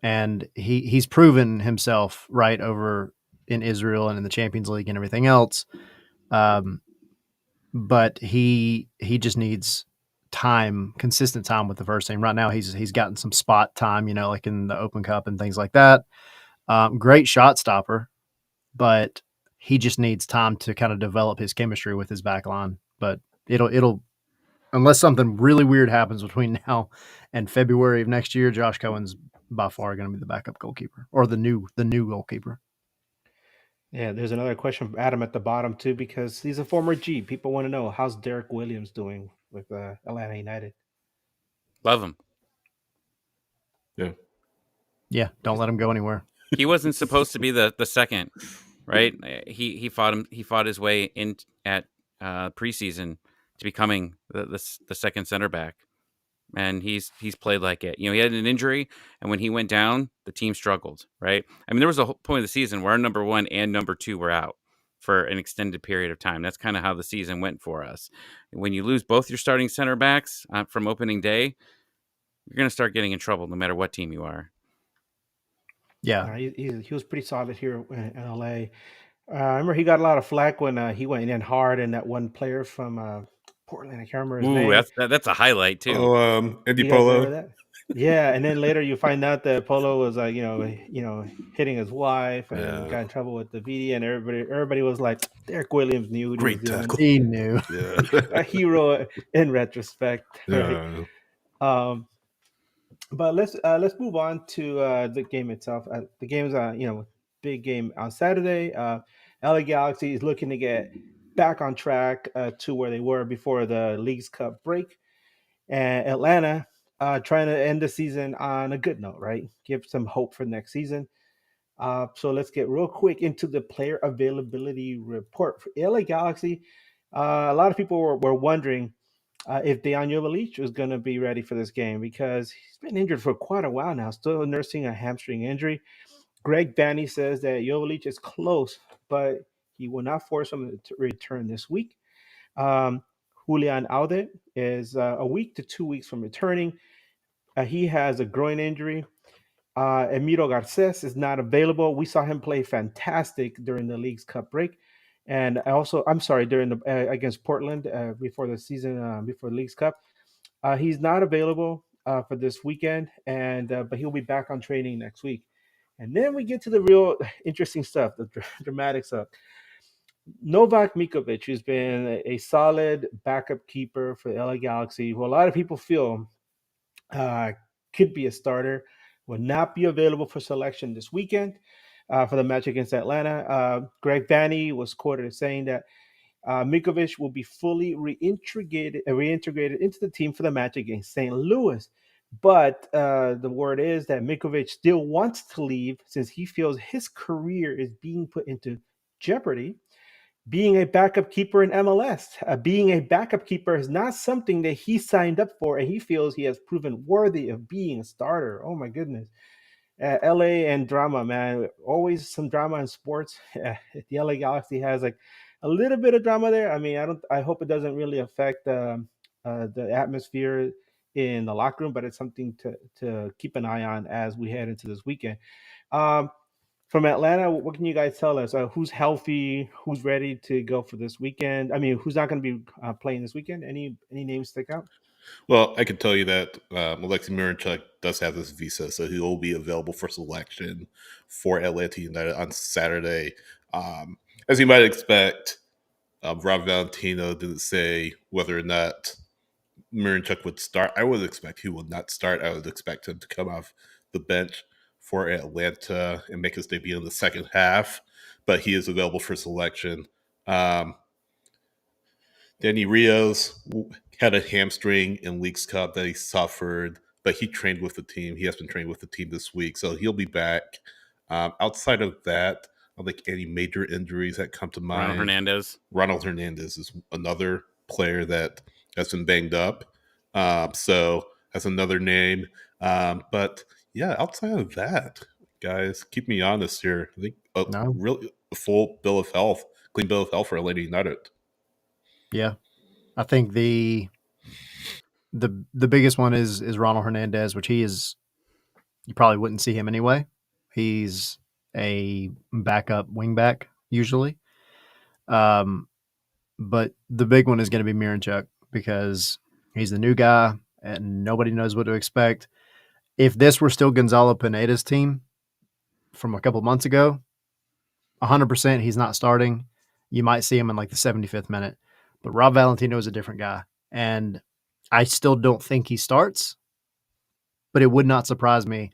And he's proven himself right over in Israel and in the Champions League and everything else. But he just needs time, consistent time with the first team. Right now, he's gotten some spot time, like in the Open Cup and things like that. Great shot stopper, but he just needs time to kind of develop his chemistry with his back line. But it'll unless something really weird happens between now and February of next year, Josh Cohen's by far going to be the backup goalkeeper or the new goalkeeper. Yeah, there's another question from Adam at the bottom too, because he's a former G. People want to know, how's Derek Williams doing with Atlanta United? Love him. Yeah, don't let him go anywhere. He wasn't supposed to be the second, right? He fought his way in at preseason to becoming the second center back, and he's played like it. He had an injury, and when he went down, the team struggled, right? I mean, there was a whole point of the season where our number 1 and number 2 were out for an extended period of time. That's kind of how the season went for us. When you lose both your starting center backs from opening day, you're going to start getting in trouble no matter what team you are. Yeah, he was pretty solid here in LA. I remember he got a lot of flack when he went in hard, and that one player from Portland, I can't remember his name. That's a highlight too. Oh, Andy Polo. That? Yeah, and then later you find out that Polo was like, hitting his wife and got in trouble with the VD, and everybody was like, Derek Williams knew what he was Great doing. tackle. He knew. Yeah. A hero in retrospect, right? Yeah. Um, but let's move on to the game itself. The game's big game on Saturday. LA Galaxy is looking to get back on track to where they were before the Leagues Cup break, and Atlanta trying to end the season on a good note, right? Give some hope for next season. So let's get real quick into the player availability report for LA Galaxy. A lot of people were wondering if Dejan Joveljic was going to be ready for this game because he's been injured for quite a while now, still nursing a hamstring injury. Greg Vanny says that Joveljic is close, but he will not force him to return this week. Julian Aude is a week to 2 weeks from returning. He has a groin injury. Emiro Garces is not available. We saw him play fantastic during the League's Cup break, and also, I'm sorry, during the against Portland before the season, before the League's Cup. He's not available for this weekend, and but he'll be back on training next week. And then we get to the real interesting stuff, the dramatic stuff. Novak Mikovic, who's been a solid backup keeper for the LA Galaxy, who a lot of people feel uh, could be a starter, will not be available for selection this weekend for the match against Atlanta. Greg Vanny was quoted as saying that Mikovic will be fully reintegrated into the team for the match against St. Louis. But the word is that Mikovic still wants to leave since he feels his career is being put into jeopardy. Being a backup keeper in MLS, being a backup keeper is not something that he signed up for, and he feels he has proven worthy of being a starter. Oh my goodness. LA and drama, man. Always some drama in sports. The LA Galaxy has like a little bit of drama there. I mean, I hope it doesn't really affect the atmosphere in the locker room, but it's something to keep an eye on as we head into this weekend. Um, from Atlanta, what can you guys tell us? Who's healthy? Who's ready to go for this weekend? I mean, who's not going to be playing this weekend? Any names stick out? Well, I can tell you that Alexei Miranchuk does have this visa, so he will be available for selection for Atlanta United on Saturday. As you might expect, Rob Valentino didn't say whether or not Miranchuk would start. I would expect he will not start. I would expect him to come off the bench for Atlanta and make his debut in the second half, but he is available for selection. Danny Rios had a hamstring in Leagues Cup that he suffered, but he trained with the team. He has been training with the team this week, so he'll be back. Outside of that, I don't think any major injuries that come to mind. Ronald Hernandez is another player that has been banged up. So that's another name. But yeah, outside of that, guys, keep me honest here. I think really full bill of health, clean bill of health for Atlanta United. Yeah, I think the biggest one is Ronald Hernandez, which he is. You probably wouldn't see him anyway. He's a backup wingback usually. But the big one is going to be Miranchuk because he's the new guy and nobody knows what to expect. If this were still Gonzalo Pineda's team from a couple months ago, 100% he's not starting. You might see him in like the 75th minute. But Rob Valentino is a different guy. And I still don't think he starts, but it would not surprise me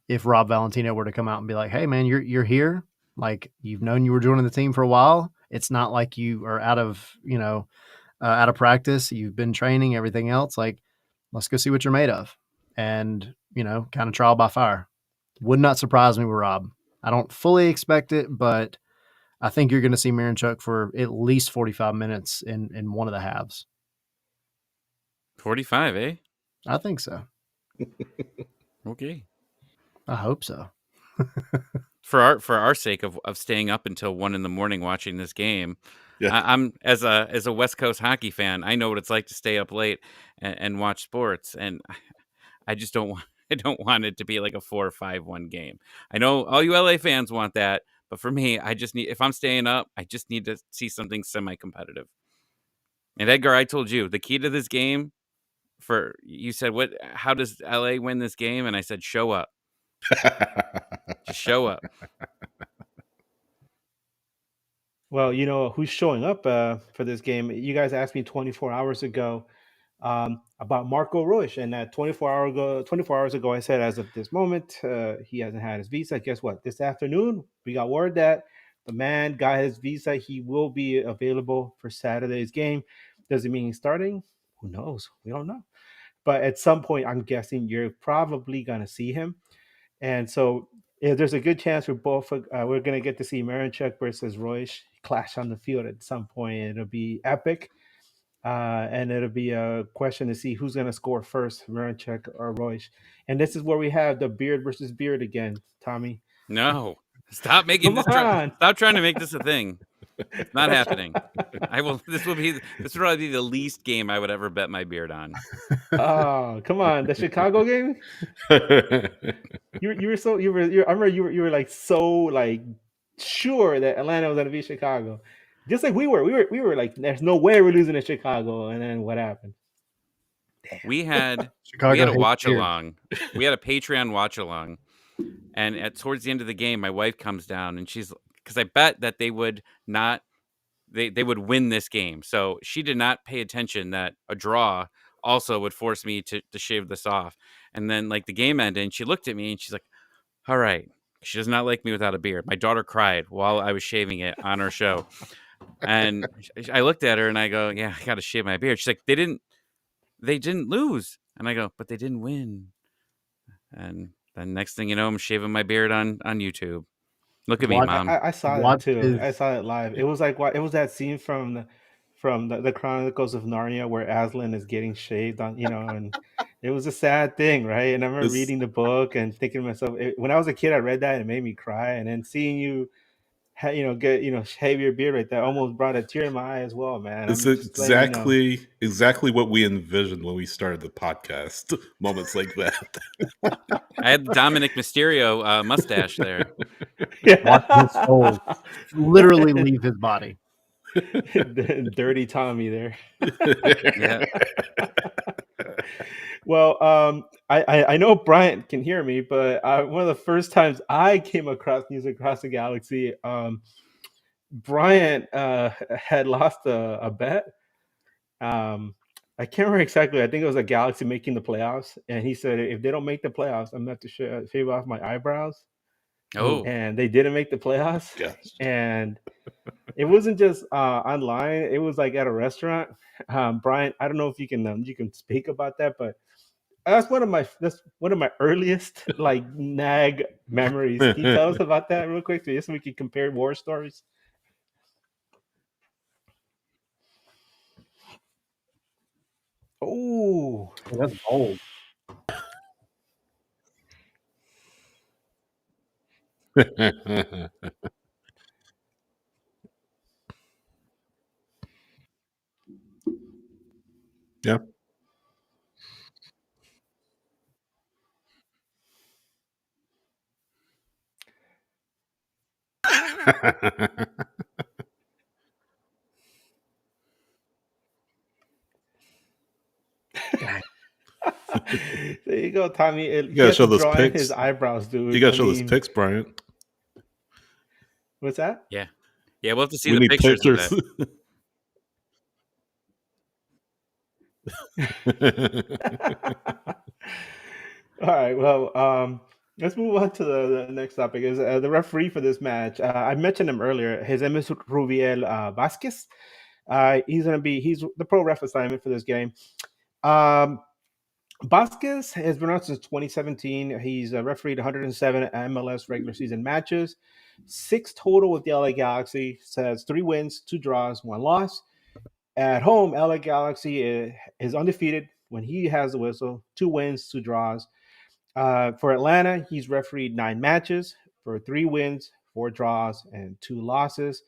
if Rob Valentino were to come out and be like, "Hey man, you're here. Like you've known you were joining the team for a while. It's not like you are out of, out of practice. You've been training, everything else. Like, let's go see what you're made of." And, kind of trial by fire. Would not surprise me with Rob. I don't fully expect it, but I think you're going to see Miranchuk for at least 45 minutes in one of the halves. 45, eh? I think so. Okay. I hope so. For our sake of staying up until 1 a.m. watching this game, Yeah. I'm as a West Coast hockey fan, I know what it's like to stay up late and watch sports, and I just don't want it to be like a 4 or 5-1 game. I know all you LA fans want that, but for me, I just need, if I'm staying up, I just need to see something semi-competitive. And Edgar, I told you the key to this game you said, how does LA win this game? And I said, show up. Just show up. Well, you know who's showing up for this game. You guys asked me 24 hours ago about Marco Royce, and 24 hours ago, I said as of this moment, he hasn't had his visa. Guess what? This afternoon, we got word that the man got his visa. He will be available for Saturday's game. Does it mean he's starting? Who knows? We don't know. But at some point, I'm guessing you're probably gonna see him, and so there's a good chance we're gonna get to see Marinchuk versus Royce clash on the field at some point. It'll be epic. And it'll be a question to see who's going to score first, Marinchuk or Royce. And this is where we have the beard versus beard again, Tommy. No, stop making Come this. on. Stop trying to make this a thing. It's not happening. This will probably be the least game I would ever bet my beard on. Oh, come on, the Chicago game. You were like so sure that Atlanta was going to beat Chicago. Just like we were like, there's no way we're losing to Chicago. And then what happened? Damn. We had Chicago a watch along. We had a Patreon watch along, and towards the end of the game, my wife comes down and she's, because I bet that they would not, they would win this game. So she did not pay attention that a draw also would force me to shave this off. And then like the game ended, and she looked at me and she's like, "All right." She does not like me without a beard. My daughter cried while I was shaving it on her show. And I looked at her and I go, "Yeah, I got to shave my beard." She's like, they didn't lose. And I go, "But they didn't win." And then next thing you know, I'm shaving my beard on YouTube. Look at me, Mom. I saw that too. I saw it live. It was like it was that scene from the Chronicles of Narnia where Aslan is getting shaved on, and it was a sad thing, right? And I remember reading the book and thinking to myself, when I was a kid, I read that and it made me cry. And then seeing you, shave your beard right there almost brought a tear in my eye as well, man. It's exactly what we envisioned when we started the podcast. Moments like that. I had the Dominic Mysterio mustache there. Watch his soul literally leave his body. Dirty Tommy there. Yeah. Well, I know Bryant can hear me, but one of the first times I came across News Across the Galaxy, Bryant had lost a bet. I can't remember exactly. I think it was a Galaxy making the playoffs, and he said if they don't make the playoffs, I'm going to have to shave off my eyebrows. Oh, and they didn't make the playoffs. Gosh. And it wasn't just online; it was like at a restaurant. Brian, I don't know if you can speak about that, but that's one of my earliest like NAG memories. Can you tell us about that real quick, so we can compare war stories? Oh, that's bold. Yeah. There you go, Tommy. You gotta show those pics. His eyebrows, dude. You gotta show those pics, Brian. What's that? Yeah, we'll have to see the pictures. Of that. All right. Well, let's move on to the next topic. Is the referee for this match? I mentioned him earlier. His name is Rubiel Vasquez. He's the pro ref assignment for this game. Vasquez has been around since 2017. He's refereed 107 MLS regular season matches, 6 total with the LA Galaxy. Says 3 wins, 2 draws, 1 loss. At home, LA Galaxy is undefeated when he has the whistle. 2 wins, 2 draws. For Atlanta, he's refereed 9 matches for 3 wins, 4 draws, and 2 losses.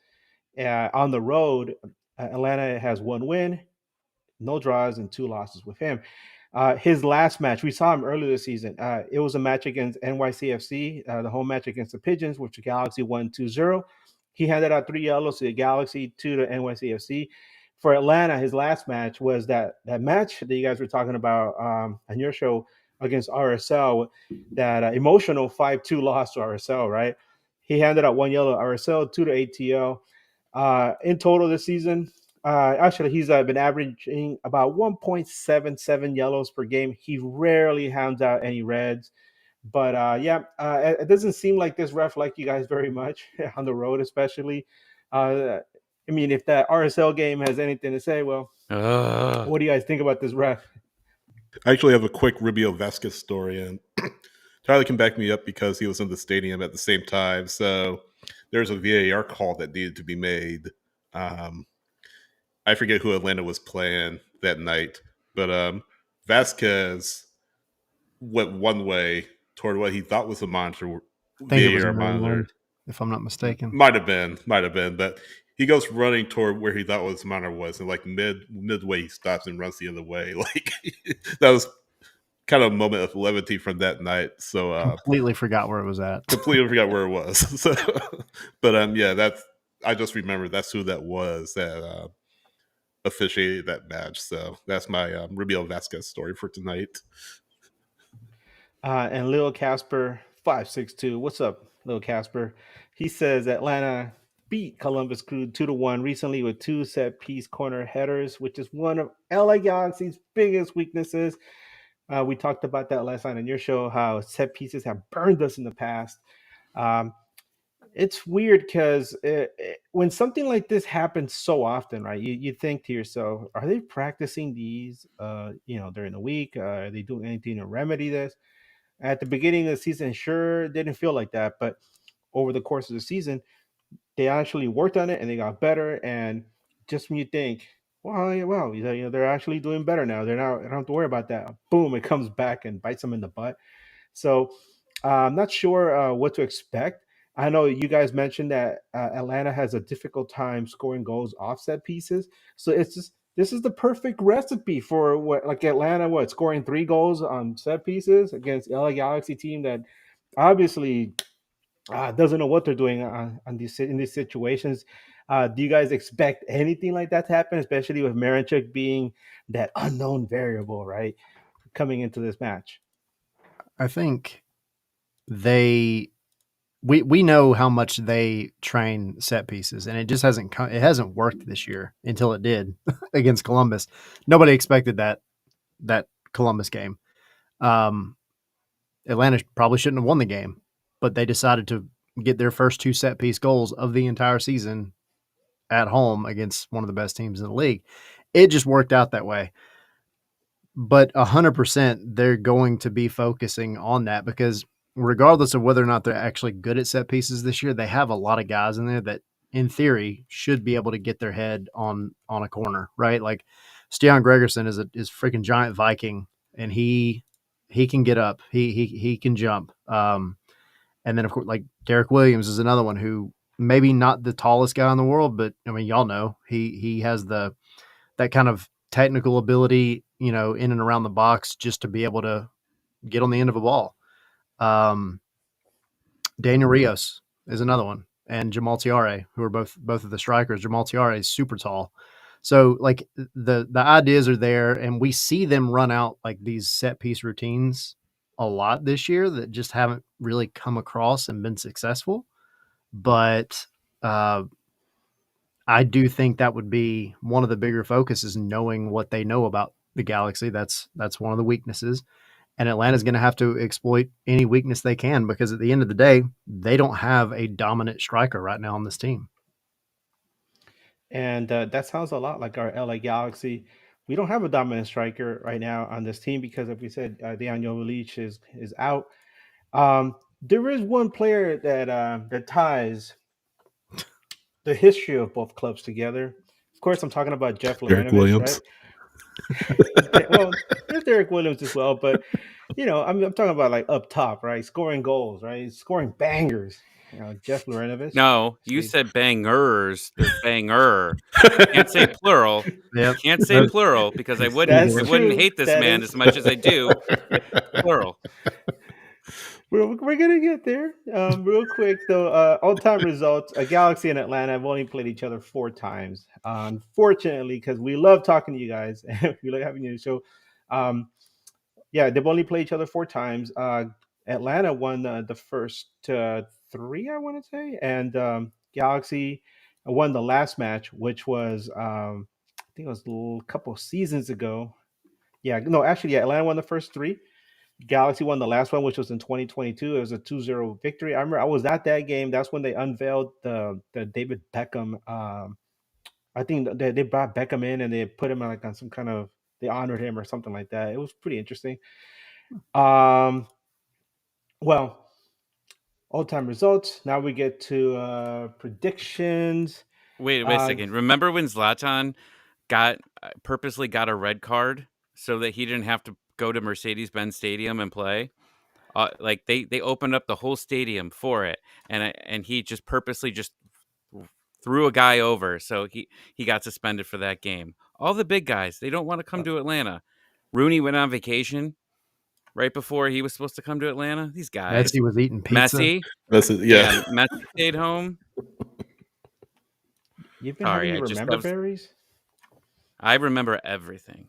On the road, Atlanta has 1 win, no draws, and 2 losses with him. His last match, we saw him earlier this season. It was a match against NYCFC, the home match against the Pigeons, which the Galaxy won 2-0. He handed out 3 yellows to the Galaxy, 2 to NYCFC. for Atlanta, his last match was that match that you guys were talking about on your show against RSL, that emotional 5-2 loss to RSL, right? He handed out 1 yellow to RSL, 2 to ATL. In total this season, actually, he's been averaging about 1.77 yellows per game. He rarely hands out any reds. But it doesn't seem like this ref like you guys very much on the road, especially. I mean, if that RSL game has anything to say, well, what do you guys think about this ref? I actually have a quick Rubio Vasquez story, and Tyler can back me up because he was in the stadium at the same time. So there's a VAR call that needed to be made. I forget who Atlanta was playing that night, but Vasquez went one way toward what he thought was a monitor. I think it was VAR monitor, Maryland, if I'm not mistaken. Might have been, but he goes running toward where he thought was monitor was, and like midway he stops and runs the other way. Like that was kind of a moment of levity from that night. So completely forgot where it was at. Completely forgot where it was. So, but that's, I just remember that's who that was that officiated that match. So that's my Rubio Vasquez story for tonight. And Lil Casper 562, what's up, Lil Casper? He says Atlanta beat Columbus Crew 2-1 recently with 2 set piece corner headers, which is one of LA Galaxy's biggest weaknesses. We talked about that last night on your show, how set pieces have burned us in the past. It's weird because when something like this happens so often, right, you think to yourself, are they practicing these during the week? Are they doing anything to remedy this? At the beginning of the season, sure, it didn't feel like that, but over the course of the season, they actually worked on it and they got better. And just when you think, well, they're actually doing better now. They don't have to worry about that. Boom, it comes back and bites them in the butt. So I'm not sure what to expect. I know you guys mentioned that Atlanta has a difficult time scoring goals off set pieces. So this is the perfect recipe for Atlanta, scoring 3 goals on set pieces against LA Galaxy team that obviously doesn't know what they're doing in these situations. Do you guys expect anything like that to happen, especially with Marinchuk being that unknown variable, right, coming into this match? I think we know how much they train set pieces, and it just hasn't worked this year until it did against Columbus. Nobody expected that Columbus game. Atlanta probably shouldn't have won the game, but they decided to get their first 2 set piece goals of the entire season at home against one of the best teams in the league. It just worked out that way. But 100% they're going to be focusing on that, because regardless of whether or not they're actually good at set pieces this year, they have a lot of guys in there that in theory should be able to get their head on a corner, right? Like Stian Gregerson is freaking giant Viking, and he can get up. He can jump. And then of course, like Derek Williams is another one who maybe not the tallest guy in the world, but I mean, y'all know he has that kind of technical ability, in and around the box, just to be able to get on the end of a ball. Daniel Rios is another one, and Jamal Tiare, who are both of the strikers. Jamal Tiare is super tall. So like the ideas are there, and we see them run out like these set piece routines a lot this year that just haven't really come across and been successful. But I do think that would be one of the bigger focuses, knowing what they know about the Galaxy. That's one of the weaknesses. And Atlanta's going to have to exploit any weakness they can, because at the end of the day, they don't have a dominant striker right now on this team. And that sounds a lot like our LA Galaxy. We don't have a dominant striker right now on this team because, like we said, Daniel Leach is out. There is one player that ties the history of both clubs together. Of course, I'm talking about Jeff Larentowicz, right? Well, there's Derek Williams as well, but I'm talking about like up top, right? Scoring goals, right? Scoring bangers. Jeff Larentowicz. No, you said bangers. There's banger. Can't say plural. Yep. Can't say plural because I wouldn't hate this man as much as I do. Plural. We're gonna get there. Real quick though, all-time results. Galaxy and Atlanta have only played each other 4 times. Unfortunately, because we love talking to you guys, we love having you on the show. Um, yeah, they've only played each other 4 times. Atlanta won the first 3, I want to say, and Galaxy won the last match, which was I think it was a couple seasons ago. Yeah, no, actually, yeah, Atlanta won the first 3. Galaxy won the last one, which was in 2022. It was a 2-0 victory. I remember I was at that game. That's when they unveiled the David Beckham. I think they brought Beckham in and they put him like on some kind of, they honored him or something like that. It was pretty interesting. Well, all time results. Now we get to predictions. Wait a second. Remember when Zlatan purposely got a red card so that he didn't have to go to Mercedes-Benz Stadium and play? Like they opened up the whole stadium for it, and he just purposely just threw a guy over, so he got suspended for that game. All the big guys, they don't want to come to Atlanta. Rooney went on vacation right before he was supposed to come to Atlanta. These guys. Messi was eating pizza. Messi. Yeah, Messi stayed home. You've been having you remember berries? I remember everything.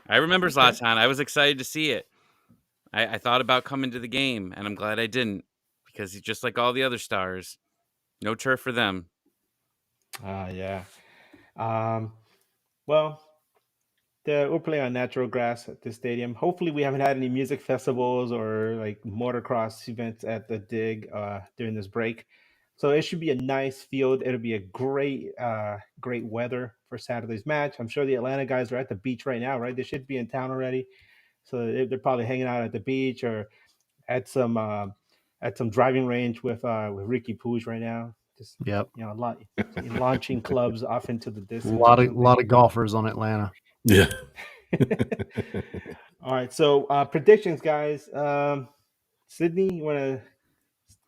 I remember Zlatan. I was excited to see it. I thought about coming to the game, and I'm glad I didn't, because he's just like all the other stars. No turf for them. Yeah. Well, we're playing on natural grass at this stadium. Hopefully, we haven't had any music festivals or like motocross events at the dig during this break. So it should be a nice field. It'll be a great weather for Saturday's match. I'm sure the Atlanta guys are at the beach right now, right? They should be in town already. So they're probably hanging out at the beach or at some driving range with Ricky Pooge right now. Just launching clubs off into the distance. A lot of golfers on Atlanta. Yeah. All right. So predictions, guys. Sydney, you want to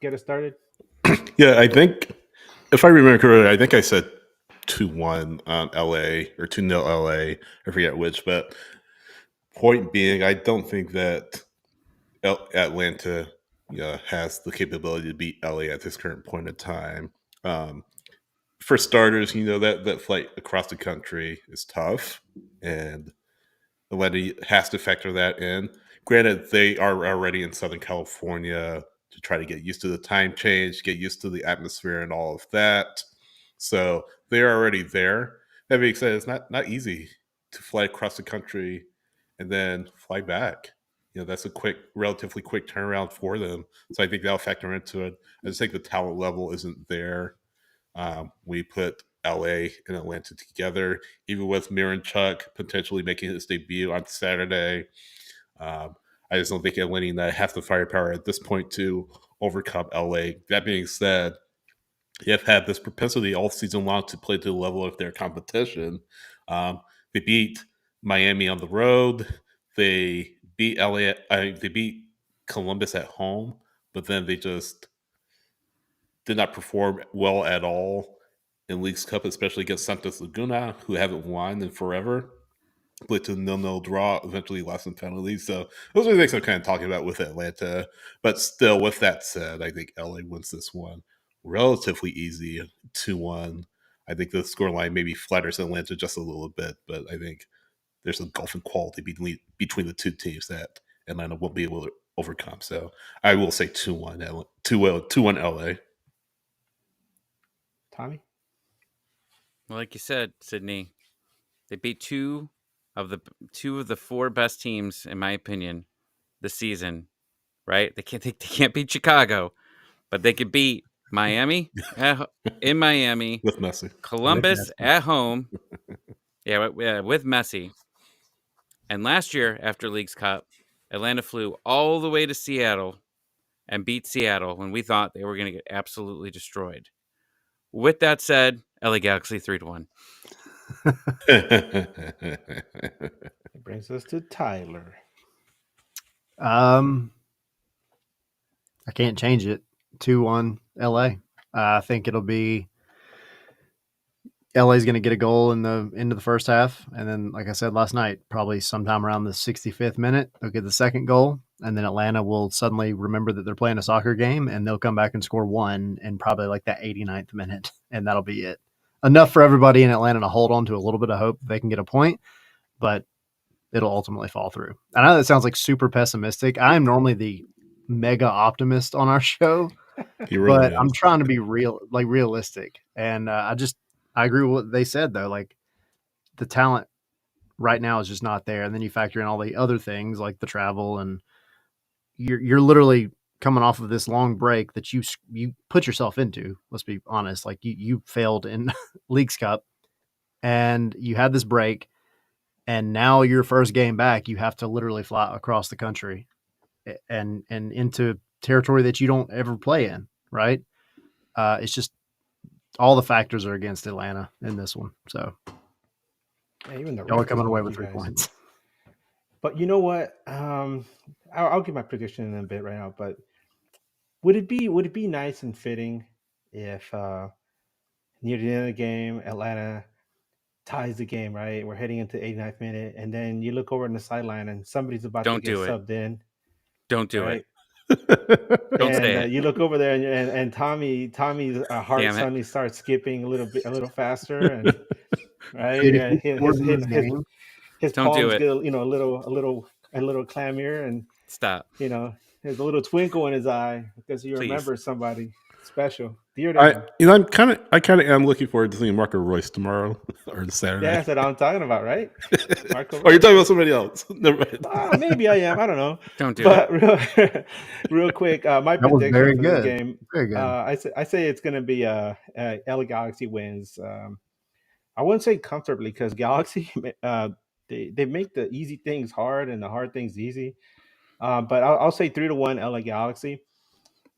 get us started? Yeah, I think if I remember correctly, I think I said 2-1 LA or 2-0 LA. I forget which, but point being, I don't think that Atlanta has the capability to beat LA at this current point in time. For starters, that flight across the country is tough, and Atlanta has to factor that in. Granted, they are already in Southern California to try to get used to the time change, get used to the atmosphere and all of that. So they're already there. That being said, it's not easy to fly across the country and then fly back. That's a relatively quick turnaround for them. So I think that'll factor into it. I just think the talent level isn't there. We put LA and Atlanta together, even with Mirren Chuck potentially making his debut on Saturday. I just don't think Atlanta has the firepower at this point to overcome LA. That being said, they have had this propensity all season long to play to the level of their competition. They beat Miami on the road. They beat LA. They beat Columbus at home, but then they just did not perform well at all in Leagues Cup, especially against Santos Laguna, who haven't won in forever. Played to 0-0 draw, eventually lost in penalties. So those are the things I'm kind of talking about with Atlanta. But still, with that said, I think LA wins this one relatively easy, 2-1. I think the scoreline maybe flatters Atlanta just a little bit, but I think there's a gulf in quality between the two teams that Atlanta won't be able to overcome. So I will say 2-1 LA. Tommy? Well, like you said, Sydney, they beat two of the 4 best teams, in my opinion, this season. Right? They can't beat Chicago, but they could beat Miami in Miami with Messi, Columbus at home. With Messi. And last year, after Leagues Cup, Atlanta flew all the way to Seattle and beat Seattle when we thought they were going to get absolutely destroyed. With that said, LA Galaxy 3-1. It brings us to Tyler. I can't change it. 2-1 LA. I think it'll be LA's going to get a goal in the end of the first half, and then, like I said last night, probably sometime around the 65th minute, they'll get the second goal, and then Atlanta will suddenly remember that they're playing a soccer game, and they'll come back and score 1 in probably like that 89th minute, and that'll be it. Enough for everybody in Atlanta to hold on to a little bit of hope that they can get a point, but it'll ultimately fall through. I know that sounds like super pessimistic. I'm normally the mega optimist on our show, but I'm trying to be realistic. And I agree with what they said, though. Like, the talent right now is just not there. And then you factor in all the other things like the travel, and you're literally coming off of this long break that you put yourself into. Let's be honest. Like, you failed in Leagues Cup, and you had this break, and now your first game back, you have to literally fly across the country and into territory that you don't ever play in. Right. It's just all the factors are against Atlanta in this one. So even the y'all are coming away with 3 points. But you know what? I'll give my prediction in a bit right now. But would it be nice and fitting if near the end of the game, Atlanta ties the game, right? We're heading into 89th minute, and then you look over on the sideline and somebody's about to get subbed in. Don't do it. Don't say it. You look over there, and Tommy's heart suddenly starts skipping a little faster, and right, his palms get a little clammier, and stop. There's a little twinkle in his eye because he remembers somebody special. I kind of am looking forward to seeing Marco Royce tomorrow or Saturday. Yeah, that's what I'm talking about, right? Marco Royce. You're talking about somebody else. Never mind. Maybe I am. I don't know. Don't do it. But real quick, my prediction for the game. Very good. I say it's going to be LA Galaxy wins. I wouldn't say comfortably because Galaxy they make the easy things hard and the hard things easy. But I'll say 3-1 LA Galaxy.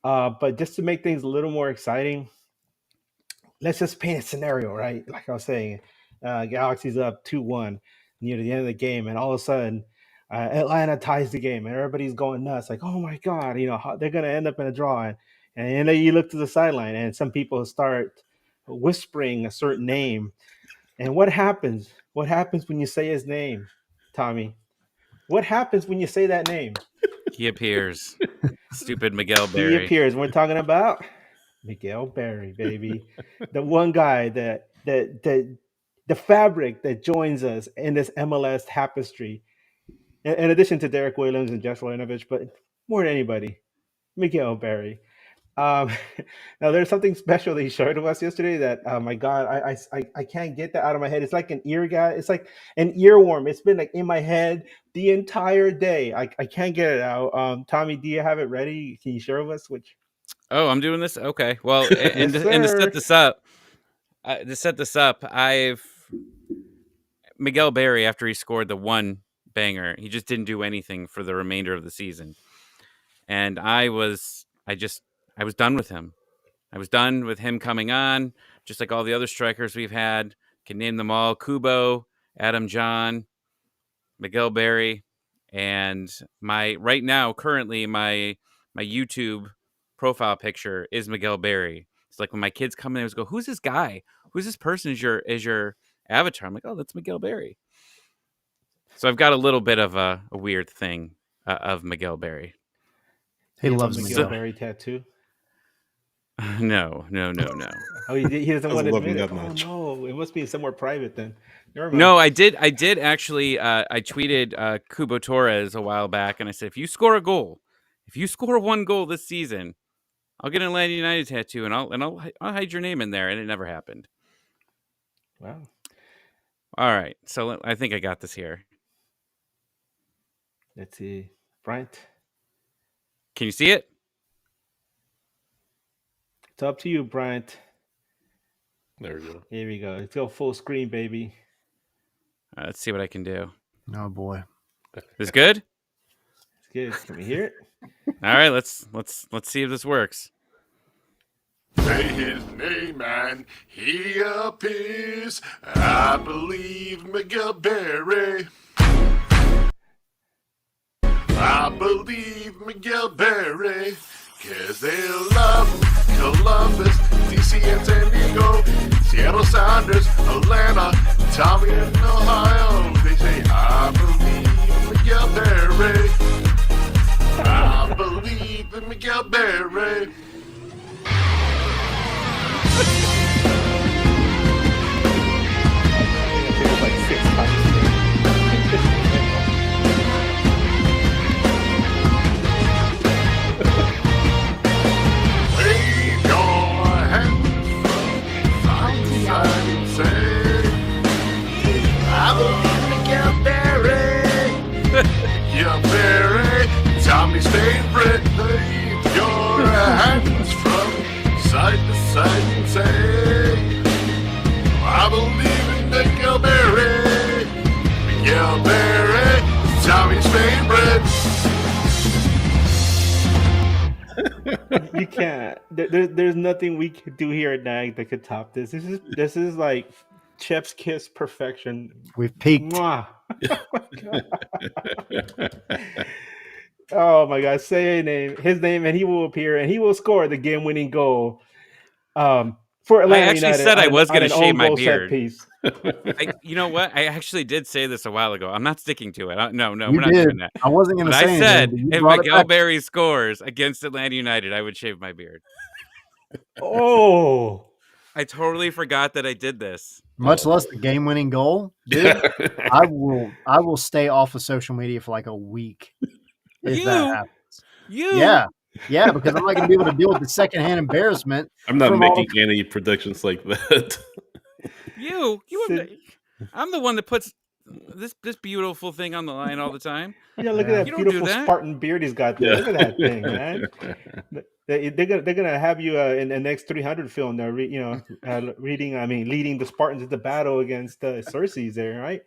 But just to make things a little more exciting, let's just paint a scenario, right? Like I was saying, Galaxy's up 2-1 near the end of the game, and all of a sudden, Atlanta ties the game, and everybody's going nuts, like, oh my God, they're going to end up in a draw. And then you look to the sideline, and some people start whispering a certain name. And what happens? What happens when you say his name, Tommy? What happens when you say that name? He appears. Stupid Miguel Berry. He appears. We're talking about Miguel Berry, baby. The one guy that the fabric that joins us in this MLS tapestry. In addition to Derek Williams and Jeff Wojnowicz, but more than anybody, Miguel Berry. Now there's something special that he showed to us yesterday that, oh my God, I can't get that out of my head. It's like an ear guy. It's like an earworm. It's been like in my head the entire day. I can't get it out. Tommy, do you have it ready? Can you share with us? Oh, I'm doing this. Okay. Well, and to set this up, Miguel Berry, after he scored the one banger, he just didn't do anything for the remainder of the season. And I was done with him. I was done with him coming on, just like all the other strikers we've had. Can name them all: Kubo, Adam John, Miguel Berry, and currently my YouTube profile picture is Miguel Berry. It's like when my kids come in, I go, "Who's this guy? Who's this person? Is your avatar?" I'm like, "Oh, that's Miguel Berry." So I've got a little bit of a weird thing of Miguel Berry. He loves Miguel Berry tattoo. No. Oh, he doesn't want to admit it. Oh no, it must be somewhere private then. No, I did actually. I tweeted Kubo Torres a while back, and I said, if you score one goal this season, I'll get an Atlanta United tattoo, and I'll hide your name in there. And it never happened. Wow. All right, so I think I got this here. Let's see, Bryant. Can you see it? It's up to you, Bryant. There we go. Here we go. Let's go full screen, baby. Let's see what I can do. Oh boy, this good? It's good. Can we hear it? All right, let's see if this works. Say his name and he appears. I believe Miguel Berry. I believe Miguel Berry. 'Cause they love Columbus, DC and San Diego, Seattle Sounders, Atlanta, Tommy in Ohio. They say, I believe Miguel Berry. I believe in Miguel Berry. It was like 6 times. Wave your hands from side to side and say, I believe in Miguel Berry. Miguel Berry, Tommy's favorite. Wave your hands from side to side and say, I believe in Miguel Berry. Miguel Berry, Tommy's favorite. You can't. There's nothing we could do here at NAG that could top this. This is like chef's kiss perfection. We've peaked. Mwah. Oh my God! Say his name, and he will appear, and he will score the game-winning goal. For Atlanta I actually United said I was on going to an shave own my goal set beard. piece. You know what? I actually did say this a while ago. I'm not sticking to it. No, You we're not did. doing that. I wasn't going But to say I said anything. But you if brought it Miguel back. Berry scores against Atlanta United, I would shave my beard. Oh, I totally forgot that I did this. Much less the game-winning goal, dude. I will stay off of social media for like a week if that happens. Yeah, because I'm not going to be able to deal with the secondhand embarrassment. I'm not from all making any predictions like that. I'm the one that puts this beautiful thing on the line all the time. yeah! Look at that You don't do beautiful that. Spartan beard he's got there. Yeah. Look at that thing, man. They're gonna have you in the next 300 film there, leading the Spartans into battle against Xerxes there, right?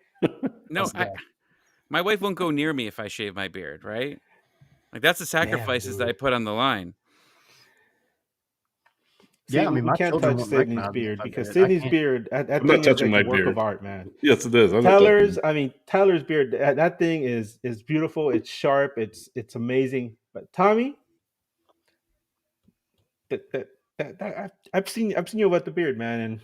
No, my wife won't go near me if I shave my beard, right? Like that's the sacrifices that I put on the line. See, Yeah, I mean, we my can't children touch won't Sydney's recognize me beard if I because did. I Sydney's can't. beard, that I'm thing not is touching like my a work beard. of art, man. Yes, it is. I'm not touching Tyler's beard, that thing is beautiful. It's sharp. It's amazing. But Tommy, I've seen you with the beard, man, and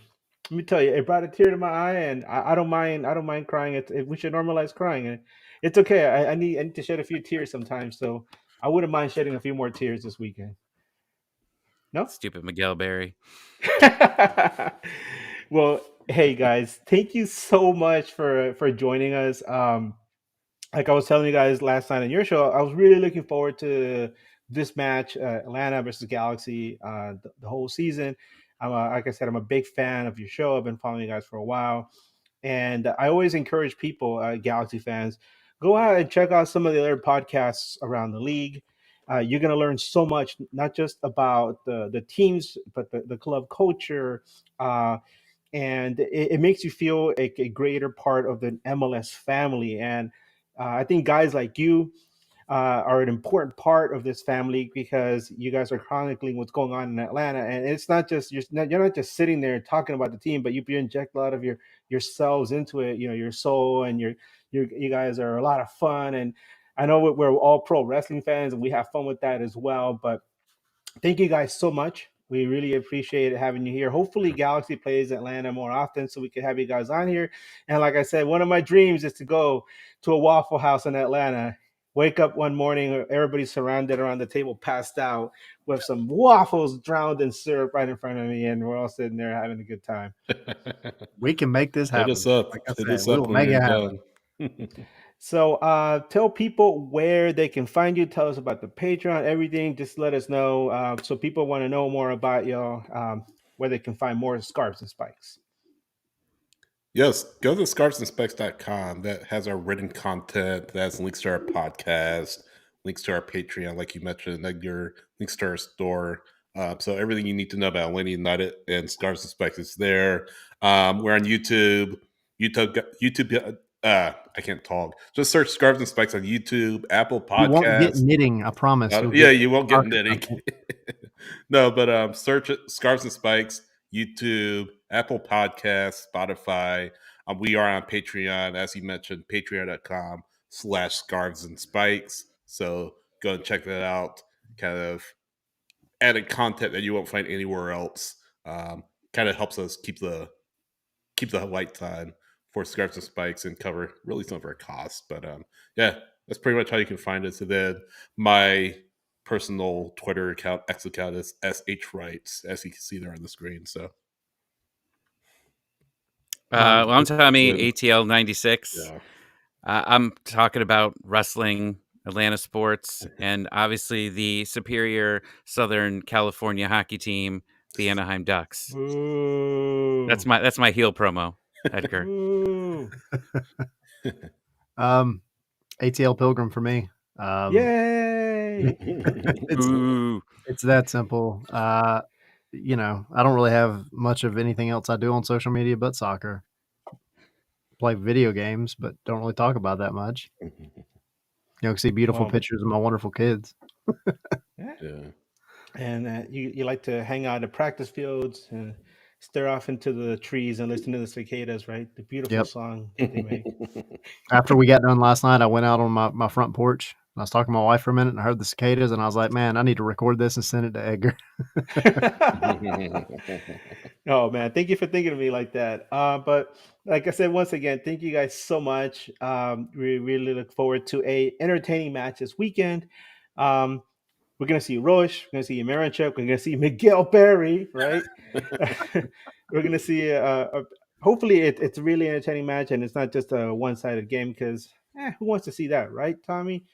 let me tell you, it brought a tear to my eye, and I don't mind crying. We should normalize crying, and it's okay. I need to shed a few tears sometimes, so I wouldn't mind shedding a few more tears this weekend. No, Stupid Miguel Berry. Well, hey guys, thank you so much for joining us. Like I was telling you guys last night on your show, I was really looking forward to this match, Atlanta versus Galaxy, the whole season. Like I said, I'm a big fan of your show. I've been following you guys for a while, and I always encourage people, Galaxy fans, go out and check out some of the other podcasts around the league. You're going to learn so much, not just about the teams, but the club culture. And it makes you feel a greater part of the MLS family. And I think guys like you are an important part of this family because you guys are chronicling what's going on in Atlanta. And it's not just you're not just sitting there talking about the team, but you inject a lot of yourselves into it. You know, your soul, and you guys are a lot of fun. And I know we're all pro wrestling fans, and we have fun with that as well. But thank you guys so much. We really appreciate having you here. Hopefully Galaxy plays Atlanta more often so we can have you guys on here. And like I said, one of my dreams is to go to a Waffle House in Atlanta, wake up one morning, everybody's surrounded around the table, passed out with some waffles drowned in syrup right in front of me, and we're all sitting there having a good time. We can make this happen. Hit us up. Like I Hit said, us we up will when make you're it happen. done. So tell people where they can find you. Tell us about the Patreon, everything. Just let us know. So people want to know more about y'all, where they can find more Scarves and Spikes. Yes, go to scarvesandspikes.com. That has our written content. That has links to our podcast, links to our Patreon, like you mentioned, Edgar, links to our store. So everything you need to know about Atlanta United and Scarves and Spikes is there. We're on YouTube. I can't talk. Just search Scarves and Spikes on YouTube, Apple Podcasts. You won't get knitting, I promise. You won't get knitting. No, but search it, Scarves and Spikes, YouTube, Apple Podcasts, Spotify. We are on Patreon, as you mentioned, patreon.com/Scarves and Spikes. So go and check that out. Kind of added content that you won't find anywhere else. Kind of helps us keep the lights on for Scarves and Spikes and cover really some of our costs. But That's pretty much how you can find it. So then my personal Twitter account, X account, is SHWrites, as you can see there on the screen. So, Well, I'm Tommy, Yeah. ATL 96. yeah. I'm talking about wrestling, Atlanta sports, and obviously the superior Southern California hockey team, the Anaheim Ducks. Ooh. That's my heel promo, Edgar. Ooh. ATL Pilgrim for me. Yay! Ooh. It's that simple. You know, I don't really have much of anything else I do on social media but soccer. Play video games, but don't really talk about that much. You know, see beautiful Well, pictures of my wonderful kids. Yeah. And you like to hang out at practice fields and stare off into the trees and listen to the cicadas, right? The beautiful Yep. song that they make. After we got done last night, I went out on my front porch. I was talking to my wife for a minute and I heard the cicadas, and I was like, man, I need to record this and send it to Edgar. Oh man, thank you for thinking of me like that. But like I said, once again, thank you guys so much. We really look forward to a entertaining match this weekend. We're gonna see Roche, we're gonna see Marinchuk, we're gonna see Miguel Berry, right? We're gonna see hopefully it's a really entertaining match and it's not just a one-sided game, because who wants to see that, right, Tommy?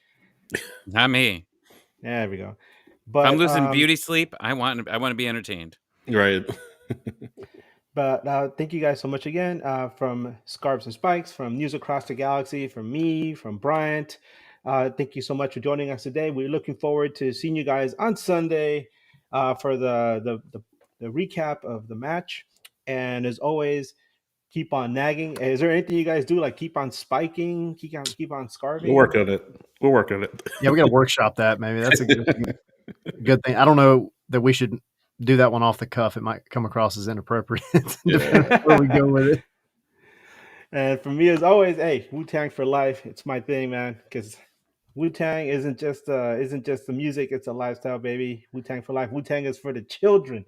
Not me. There we go. If But I'm losing beauty sleep, I want to be entertained. Right. But thank you guys so much again, from Scarves and Spikes, from News Across the Galaxy, from me, from Bryant. Thank you so much for joining us today. We're looking forward to seeing you guys on Sunday for the recap of the match. And as always, keep on nagging. Is there anything you guys do, like keep on spiking, keep on scarving? We'll work on it. Yeah, we got to workshop that. Maybe that's a good thing. I don't know that we should do that one off the cuff. It might come across as inappropriate. Depending on where we go with it. And for me, as always, hey, Wu-Tang for life. It's my thing, man. Because Wu-Tang isn't just the music; it's a lifestyle, baby. Wu-Tang for life. Wu-Tang is for the children.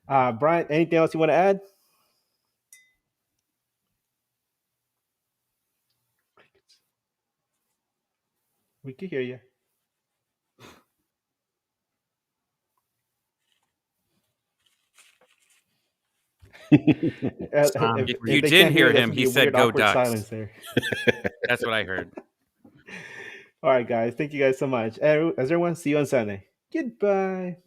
Brian, anything else you want to add? We can hear you. You did hear him. He said, "Go Ducks." Silence there. That's what I heard. All right, guys. Thank you guys so much. As everyone, see you on Sunday. Goodbye.